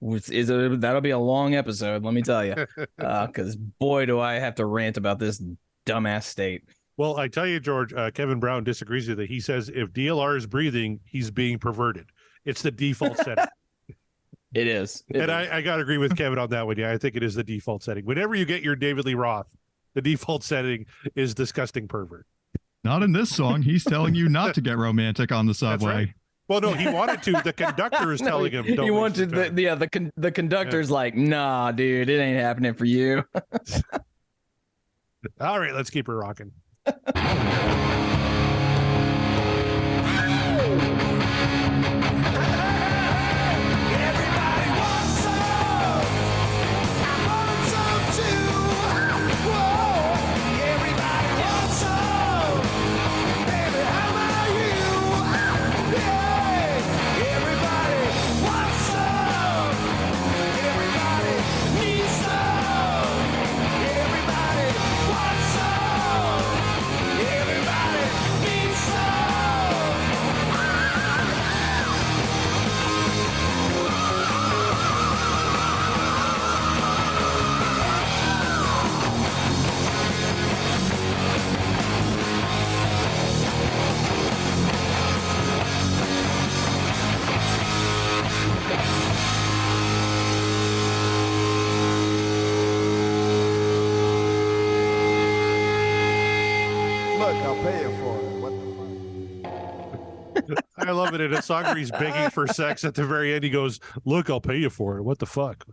That'll be a long episode. Let me tell you, because boy, do I have to rant about this dumbass state. Well, I tell you, George, Kevin Brown disagrees with it. He says if DLR is breathing, he's being perverted. It's the default setting. It is. I got to agree with Kevin on that one. Yeah, I think it is the default setting. Whenever you get your David Lee Roth, the default setting is disgusting pervert. Not in this song. He's telling you not to get romantic on the That's subway. right. Well, no, he wanted to. The conductor is telling him. Don't He waste wanted your time. the conductor's like, nah, dude, it ain't happening for you. All right, let's keep her rocking. Everybody wants some. I want some too. Whoa. Everybody wants some. Baby, how about you? Yeah. Everybody wants some. Everybody needs some. Everybody wants some. Everybody needs Look, I'll pay you for it. What the fuck? I love it. In a song where he's begging for sex at the very end, he goes, "Look, I'll pay you for it." What the fuck?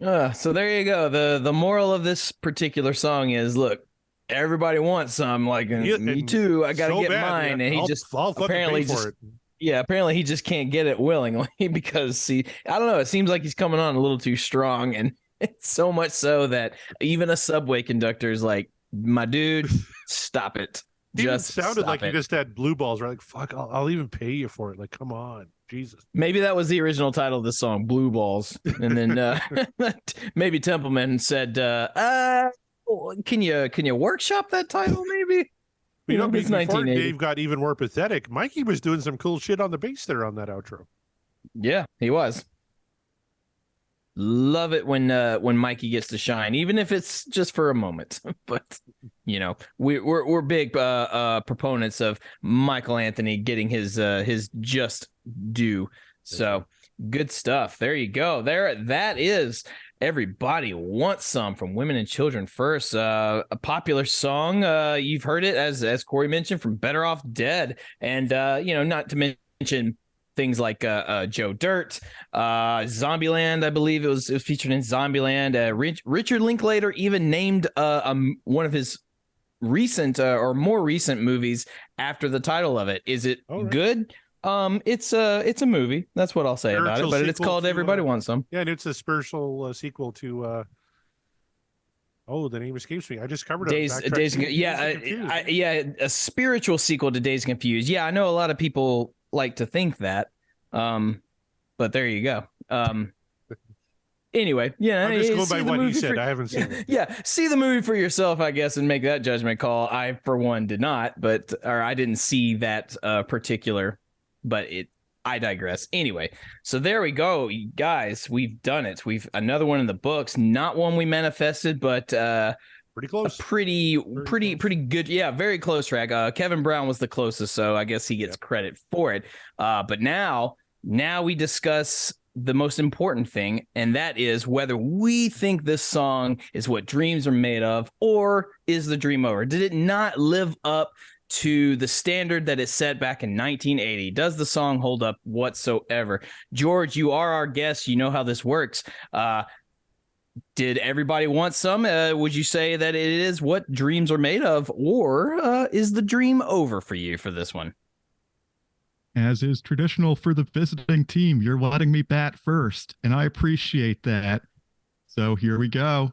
So there you go. The moral of this particular song is, look, everybody wants some. Like, Yeah, me and too. I gotta so get bad, mine, yeah. and he I'll fucking apparently pay for just it. apparently he just can't get it willingly because see, I don't know. It seems like he's coming on a little too strong, and it's so much so that even a subway conductor is like, my dude, stop it. He even Just sounded stop like it. he just had blue balls. Right? Like, fuck, I'll even pay you for it. Like, come on, Jesus. Maybe that was the original title of the song, Blue Balls. And then maybe Templeman said, can you workshop that title maybe? You know, it's before 1980. Dave got even more pathetic, Mikey was doing some cool shit on the bass there on that outro. Yeah, he was. Love it when Mikey gets to shine, even if it's just for a moment. But you know, we're big proponents of Michael Anthony getting his just due. So good stuff. There you go. That is Everybody Wants Some from Women and Children First. A popular song. You've heard it as Corey mentioned from Better Off Dead, and not to mention things like Joe Dirt, Zombieland. I believe it was featured in Zombieland. Richard Linklater even named one of his recent or more recent movies after the title of it. Is it good? It's a movie. That's what I'll say about it. But it's called Everybody Wants Some. Yeah, and it's a spiritual sequel to. The name escapes me. I just covered it. A spiritual sequel to Dazed and Confused. Yeah, I know a lot of people like to think that. But there you go. Anyway, yeah, I'm just going by what he said. I haven't seen it. Yeah, see the movie for yourself, I guess, and make that judgment call. I, for one, did not, I didn't see that particular, but I digress. Anyway, so there we go, you guys. We've done it. We've another one in the books. Not one we manifested, but pretty close. Pretty good. Yeah, very close track. Kevin Brown was the closest, so I guess he gets credit for it. But now we discuss the most important thing, and that is whether we think this song is what dreams are made of, or is the dream over? Did it not live up to the standard that it set back in 1980? Does the song hold up whatsoever? George, you are our guest. You know how this works. Did Everybody Want Some? Would you say that it is what dreams are made of, or is the dream over for you for this one? As is traditional for the visiting team, you're letting me bat first, and I appreciate that. So here we go.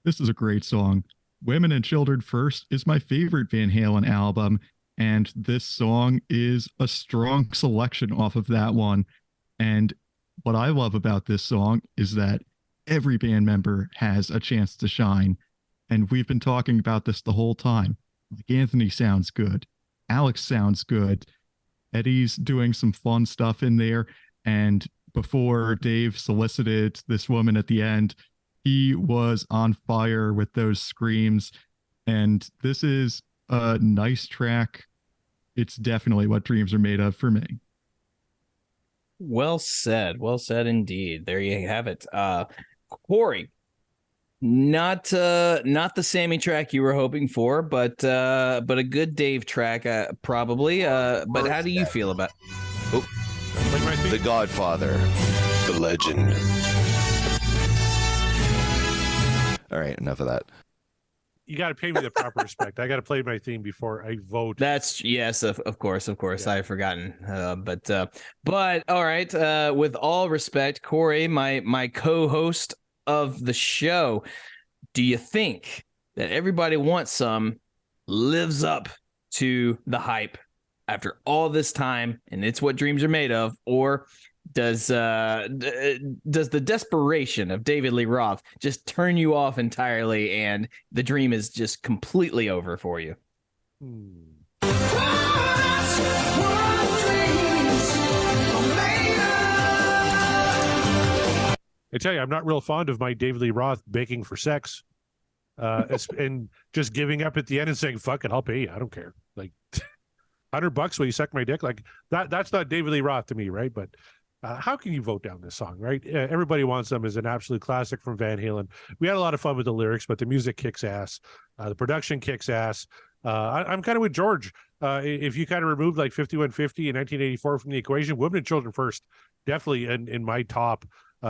This is a great song. Women and Children First is my favorite Van Halen album, and this song is a strong selection off of that one. And what I love about this song is that every band member has a chance to shine. And we've been talking about this the whole time. Like, Anthony sounds good. Alex sounds good. Eddie's doing some fun stuff in there. And before Dave solicited this woman at the end, he was on fire with those screams. And this is a nice track it's definitely what dreams are made of for me. Well said. Well said indeed. There you have it. Corey, not the Sammy track you were hoping for, but a good Dave track, probably. But how do you feel about The Godfather, the legend. All right, enough of that. You got to pay me the proper respect. I got to play my theme before I vote. That's yes, of course. Yeah. I've forgotten. But all right. With all respect, Corey, my co-host of the show, do you think that Everybody Wants Some lives up to the hype after all this time, and it's what dreams are made of, or does the desperation of David Lee Roth just turn you off entirely and the dream is just completely over for you? I tell you, I'm not real fond of my David Lee Roth begging for sex, and just giving up at the end and saying, "Fuck it, I'll pay you. I don't care." Like $100 will you suck my dick? Like that's not David Lee Roth to me, right? But how can you vote down this song, right? Everybody Wants Some is an absolute classic from Van Halen. We had a lot of fun with the lyrics, but the music kicks ass. The production kicks ass. I'm kind of with George. If you kind of removed like 5150 and 1984 from the equation, Women and Children First, definitely in my top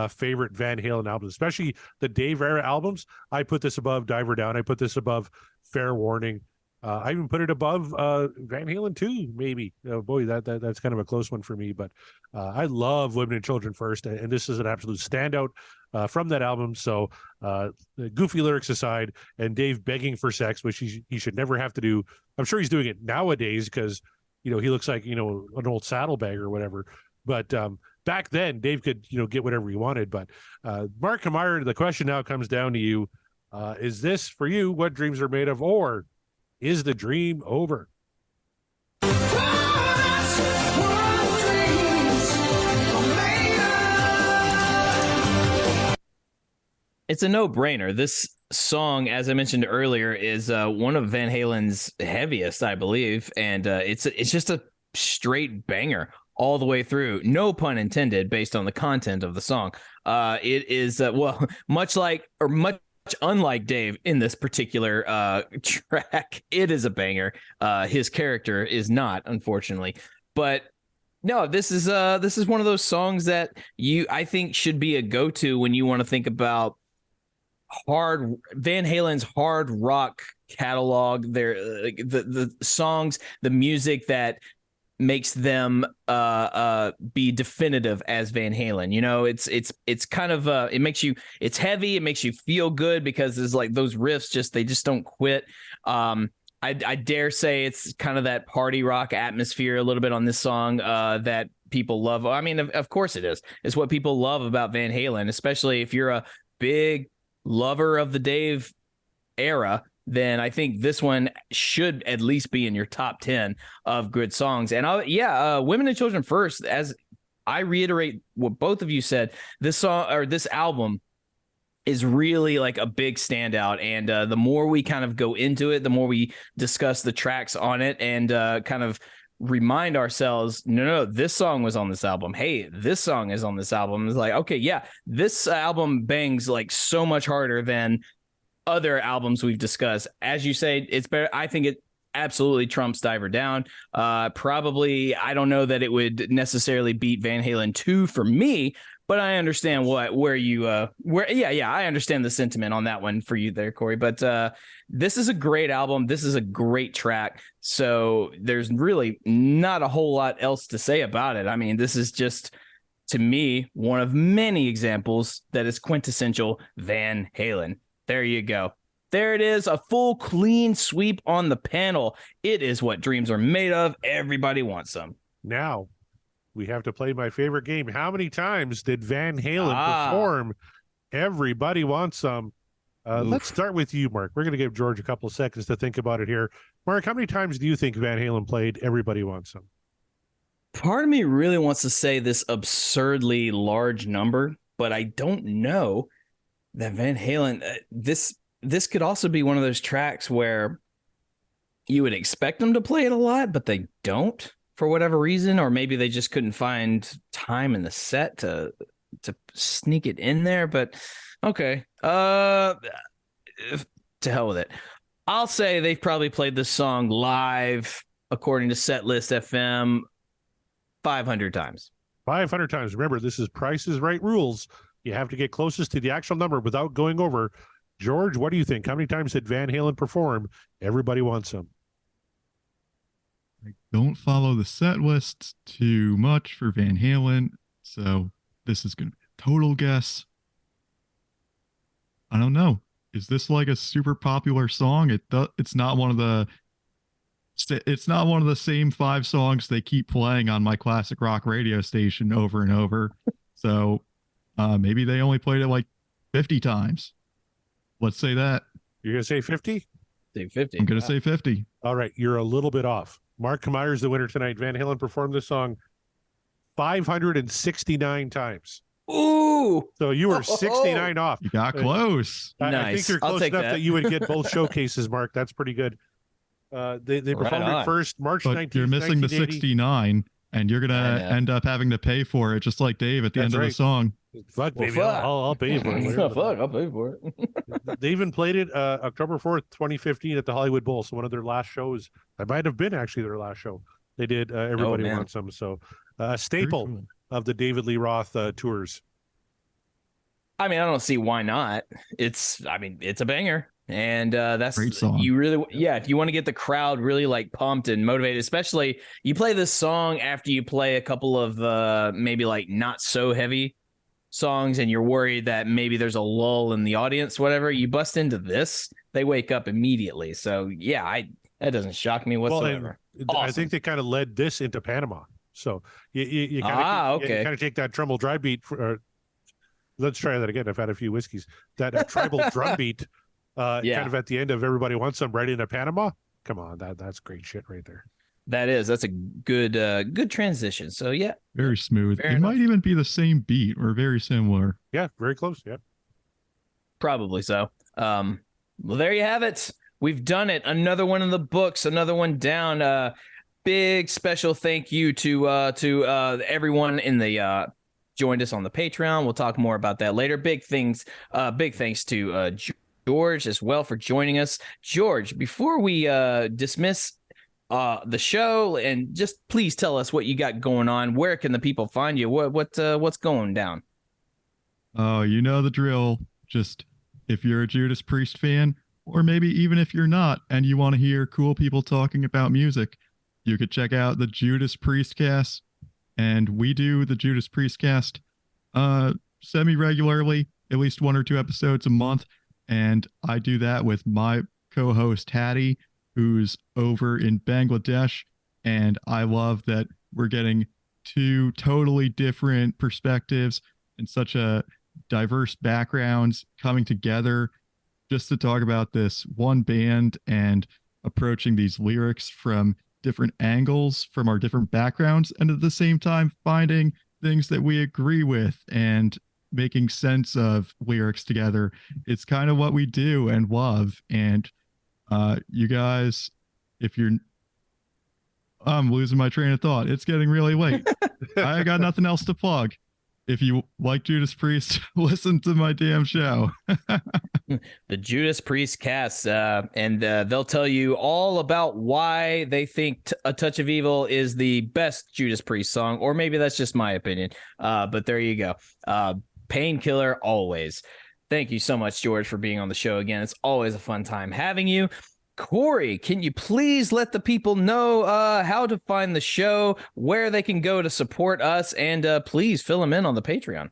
favorite Van Halen albums, especially the Dave era albums. I put this above Diver Down. I put this above Fair Warning. I even put it above Van Halen 2, maybe. Oh, boy, that's kind of a close one for me. But I love Women and Children First, and this is an absolute standout from that album. So the goofy lyrics aside, and Dave begging for sex, which he should never have to do. I'm sure he's doing it nowadays because, he looks like, an old saddlebag or whatever. But back then, Dave could, get whatever he wanted. But Mark Kamara, the question now comes down to you. Is this, for you, what dreams are made of, or is the dream over? It's a no-brainer. This song, as I mentioned earlier, is one of Van Halen's heaviest, I believe, and it's just a straight banger all the way through. No pun intended, based on the content of the song. It is much unlike Dave in this particular track. It is a banger. His character is not, unfortunately, but no, this is one of those songs that I think should be a go-to when you want to think about Van Halen's hard rock catalog. The songs, the music that makes them be definitive as Van Halen. It's kind of it's heavy, it makes you feel good because there's like those riffs they just don't quit. I dare say it's kind of that party rock atmosphere a little bit on this song that people love. I mean, of course it is. It's what people love about Van Halen, especially if you're a big lover of the Dave era. Then I think this one should at least be in your top 10 of good songs. And Women and Children First, as I reiterate what both of you said, this song or this album is really like a big standout. And the more we kind of go into it, the more we discuss the tracks on it and kind of remind ourselves, no, this song was on this album. Hey, this song is on this album. It's like, okay, yeah, this album bangs like so much harder than other albums we've discussed. As you say, it's better. I think it absolutely trumps Diver Down. Probably, I don't know that it would necessarily beat Van Halen 2 for me, but I understand I understand the sentiment on that one for you there, Corey. But this is a great album. This is a great track. So there's really not a whole lot else to say about it. I mean, this is just, to me, one of many examples that is quintessential Van Halen. There you go. There it is. A full clean sweep on the panel. It is what dreams are made of. Everybody Wants Some. Now we have to play my favorite game. How many times did Van Halen perform Everybody Wants Some? Let's start with you, Mark. We're going to give George a couple of seconds to think about it here. Mark, how many times do you think Van Halen played Everybody Wants Some? Part of me really wants to say this absurdly large number, but I don't know that Van Halen, this could also be one of those tracks where you would expect them to play it a lot, but they don't for whatever reason, or maybe they just couldn't find time in the set to sneak it in there. But okay, to hell with it. I'll say they've probably played this song live, according to Setlist FM, 500 times. 500 times. Remember, this is Price is Right rules. You have to get closest to the actual number without going over. George, what do you think? How many times did Van Halen perform Everybody Wants Some? I don't follow the set lists too much for Van Halen, so this is going to be a total guess. I don't know. Is this like a super popular song? It's not one of the same 5 songs they keep playing on my classic rock radio station over and over. So maybe they only played it like 50 times. Let's say that. You're going to say 50? Say 50. I'm going to say 50. All right. You're a little bit off. Mark Kameyer's the winner tonight. Van Halen performed this song 569 times. Ooh. So you were 69 off. You got close. I Nice. think you're I'll close take enough that. that you would get both showcases, Mark. That's pretty good. They performed on. it first March But 19th, you're missing the 1980. 69, and you're going to I know. end up having to pay for it, just like Dave at the That's end of right. the song. Fuck, Well, baby. fuck. I'll pay for it. Oh, fuck, I'll pay for it. They even played it October 4th, 2015 at the Hollywood Bowl. So one of their last shows. That might have been actually their last show. They did Everybody man. Wants Some. So a staple Very cool. of the David Lee Roth tours. I mean, I don't see why not. It's a banger. And that's Great song. you really, if you want to get the crowd really like pumped and motivated, especially you play this song after you play a couple of maybe like not so heavy songs and you're worried that maybe there's a lull in the audience, whatever, you bust into this, they wake up immediately. So yeah, that doesn't shock me whatsoever. I Awesome. think they kind of led this into Panama. So you kind of take that tribal dry beat. Let's try that again. I've had a few whiskeys. That tribal drum beat, kind of at the end of Everybody Wants Some, right into Panama. Come on, that's great shit right there. That's a good transition. So yeah, Very smooth. Fair It enough. might even be the same beat or very similar. Yeah, very close. Yeah. probably so. Well, there you have it. We've done it. Another one in the books. Another one down. Big special thank you to everyone in the joined us on the Patreon. We'll talk more about that later. Big thanks to George as well for joining us. George, before we dismiss the show, and just please tell us what you got going on. Where can the people find you? What's going down? Oh, you know the drill. Just if you're a Judas Priest fan, or maybe even if you're not, and you want to hear cool people talking about music, you could check out the Judas Priest Cast. And we do the Judas Priest Cast semi-regularly, at least 1 or 2 episodes a month. And I do that with my co-host Hattie, who's over in Bangladesh. And I love that we're getting 2 totally different perspectives and such a diverse backgrounds coming together just to talk about this one band and approaching these lyrics from different angles from our different backgrounds, and at the same time finding things that we agree with and making sense of lyrics together. It's kind of what we do and love. And you guys, I'm losing my train of thought. It's getting really late. I got nothing else to plug. If you like Judas Priest, listen to my damn show. The Judas Priest Cast, and they'll tell you all about why they think A Touch of Evil is the best Judas Priest song, or maybe that's just my opinion. But there you go. Painkiller always. Thank you so much, George, for being on the show again. It's always a fun time having you. Corey, can you please let the people know how to find the show, where they can go to support us, and please fill them in on the Patreon?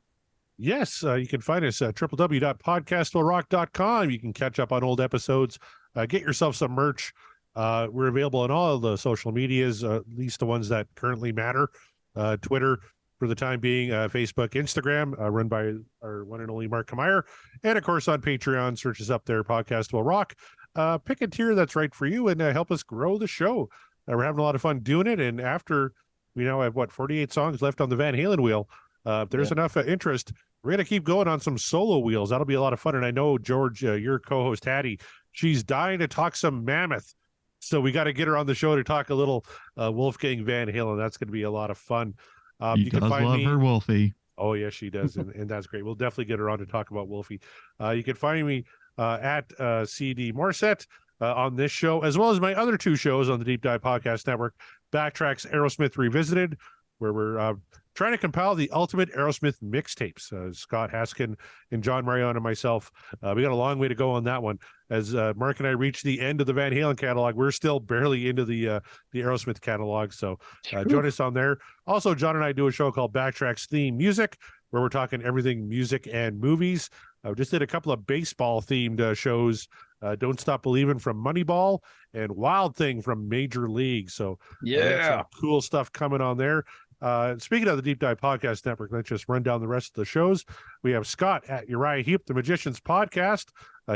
Yes, you can find us at www.podcastwillrock.com. You can catch up on old episodes, get yourself some merch. We're available on all the social medias, at least the ones that currently matter. Twitter, for the time being, Facebook, Instagram, run by our one and only Mark Kameyer. And, of course, on Patreon, search us up there, Podcast Will Rock. Pick a tier that's right for you and help us grow the show. We're having a lot of fun doing it. And after we now have, 48 songs left on the Van Halen wheel, if there's enough interest, we're going to keep going on some solo wheels. That'll be a lot of fun. And I know, George, your co-host, Hattie, she's dying to talk some Mammoth. So we got to get her on the show to talk a little Wolfgang Van Halen. That's going to be a lot of fun. He does love her Wolfie. Oh, yes, she does. And that's great. We'll definitely get her on to talk about Wolfie. You can find me at CD Morset on this show, as well as my other two shows on the Deep Dive Podcast Network, Backtracks Aerosmith Revisited, where we're trying to compile the ultimate Aerosmith mixtapes. Scott Haskin and John Marion and myself, we got a long way to go on that one. As Mark and I reach the end of the Van Halen catalog, we're still barely into the Aerosmith catalog. So join us on there. Also, John and I do a show called Backtracks Theme Music, where we're talking everything music and movies. We just did a couple of baseball-themed shows, Don't Stop Believing from Moneyball and Wild Thing from Major League. So some cool stuff coming on there. Speaking of the Deep Dive Podcast Network, let's just run down the rest of the shows. We have Scott at Uriah Heep, the Magicians Podcast.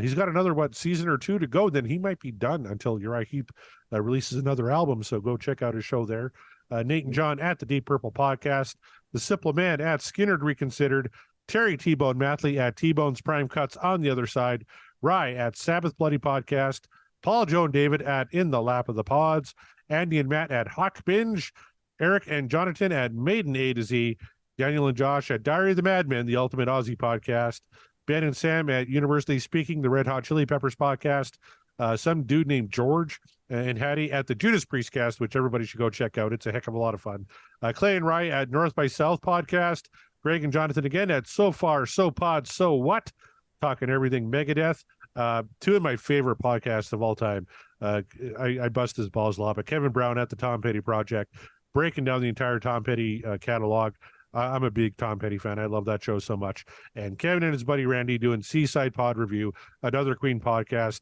He's got another, season or two to go. Then he might be done until Uriah Heep releases another album. So go check out his show there. Nate and John at the Deep Purple Podcast. The Simple Man at Skinnerd Reconsidered. Terry T-Bone Mathley at T-Bone's Prime Cuts on the Other Side. Rye at Sabbath Bloody Podcast. Paul, Joe, and David at In the Lap of the Pods. Andy and Matt at Hawk Binge. Eric and Jonathan at Maiden A to Z. Daniel and Josh at Diary of the Madmen, the Ultimate Aussie Podcast. Ben and Sam at University Speaking, the Red Hot Chili Peppers Podcast. Some dude named George and Hattie at the Judas Priest Cast, which everybody should go check out. It's a heck of a lot of fun. Clay and Rye at North by South Podcast. Greg and Jonathan again at So Far, So Pod, So What, talking everything Megadeth. Two of my favorite podcasts of all time. I bust his balls a lot, but Kevin Brown at the Tom Petty Project, breaking down the entire Tom Petty catalog. I'm a big Tom Petty fan. I love that show so much. And Kevin and his buddy Randy doing Seaside Pod Review, another Queen podcast.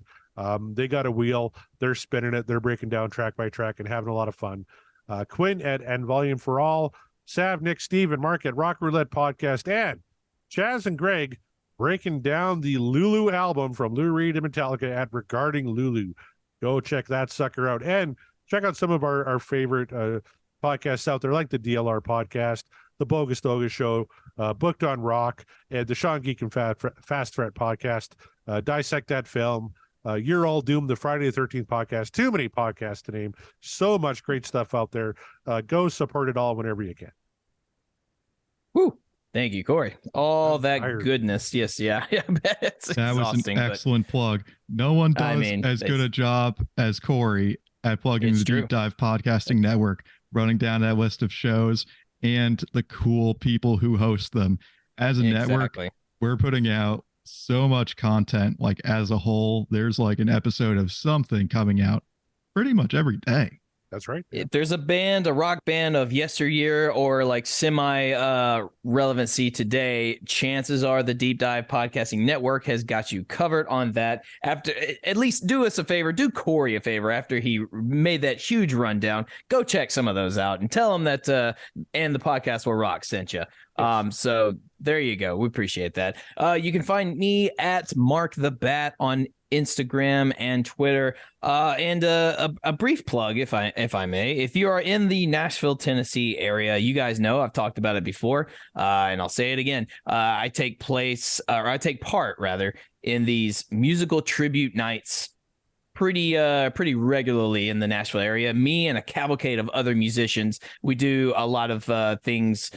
They got a wheel. They're spinning it. They're breaking down track by track and having a lot of fun. Quinn at And Volume for All. Sav, Nick, Steve, and Mark at Rock Roulette Podcast. And Chaz and Greg breaking down the Lulu album from Lou Reed and Metallica at Regarding Lulu. Go check that sucker out. And check out some of our favorite podcasts out there, like the DLR Podcast, the Bogus Dogus Show, Booked on Rock, and the Sean Geek and Fast Threat Podcast, Dissect That Film, You're All Doomed, the Friday the 13th Podcast. Too many podcasts to name. So much great stuff out there. Go support it all whenever you can. Woo. Thank you, Corey. All that goodness. Yes, yeah. That was an excellent plug. No one does as good a job as Corey at plugging the Deep Dive Podcasting Network, running down that list of shows and the cool people who host them. As a network, we're putting out so much content. Like as a whole, there's like an episode of something coming out pretty much every day. That's right. If there's a band, a rock band of yesteryear or like semi relevancy today, chances are the Deep Dive Podcasting Network has got you covered on that. After, at least do us a favor, do Corey a favor after he made that huge rundown. Go check some of those out and tell him that And the Podcast Will Rock sent you. So there you go. We appreciate that. You can find me at Mark the Bat on Instagram and Twitter. And a brief plug, if I may. If you are in the Nashville, Tennessee area, you guys know I've talked about it before, and I'll say it again. I take part in these musical tribute nights pretty regularly in the Nashville area. Me and a cavalcade of other musicians. We do a lot of things,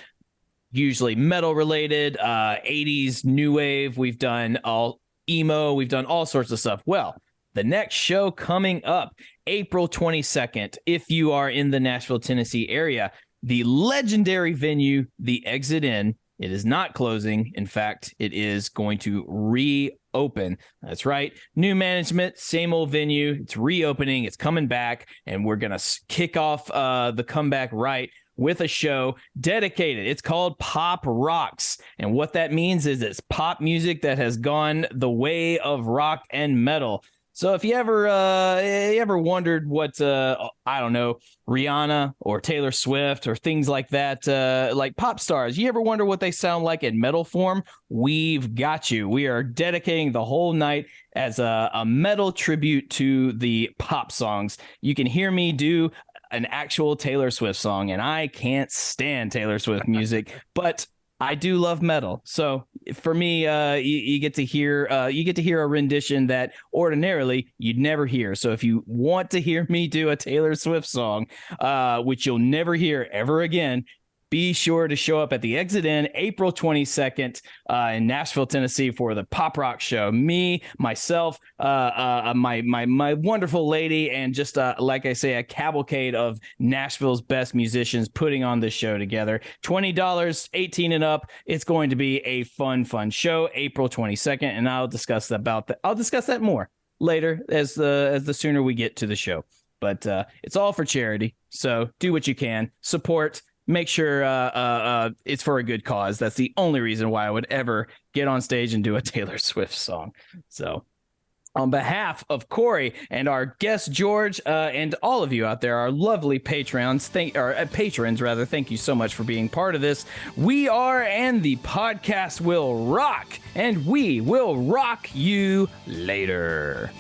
usually metal related, 80s new wave. We've done all emo. We've done all sorts of stuff. Well, the next show coming up, April 22nd, if you are in the Nashville, Tennessee area, the legendary venue, the Exit Inn, it is not closing. In fact, it is going to reopen. That's right. New management, same old venue. It's reopening. It's coming back, and we're going to kick off the comeback right with a show dedicated. It's called Pop Rocks. And what that means is it's pop music that has gone the way of rock and metal. So if you ever wondered what, I don't know, Rihanna or Taylor Swift or things like that, like pop stars, you ever wonder what they sound like in metal form? We've got you. We are dedicating the whole night as a metal tribute to the pop songs. You can hear me do an actual Taylor Swift song, and I can't stand Taylor Swift music, but I do love metal. So for me, you get to hear a rendition that ordinarily you'd never hear. So if you want to hear me do a Taylor Swift song, which you'll never hear ever again, be sure to show up at the Exit Inn April 22nd in Nashville, Tennessee for the Pop Rock Show. Me, myself, my wonderful lady, and just like I say, a cavalcade of Nashville's best musicians putting on this show together. $20, 18 and up. It's going to be a fun show, April 22nd, and I'll discuss that more later as the sooner we get to the show. But it's all for charity, so do what you can, support. Make sure it's for a good cause. That's the only reason why I would ever get on stage and do a Taylor Swift song. So on behalf of Corey and our guest George and all of you out there, our lovely patrons, thank you so much for being part of this. We are, and the podcast will rock, and we will rock you later.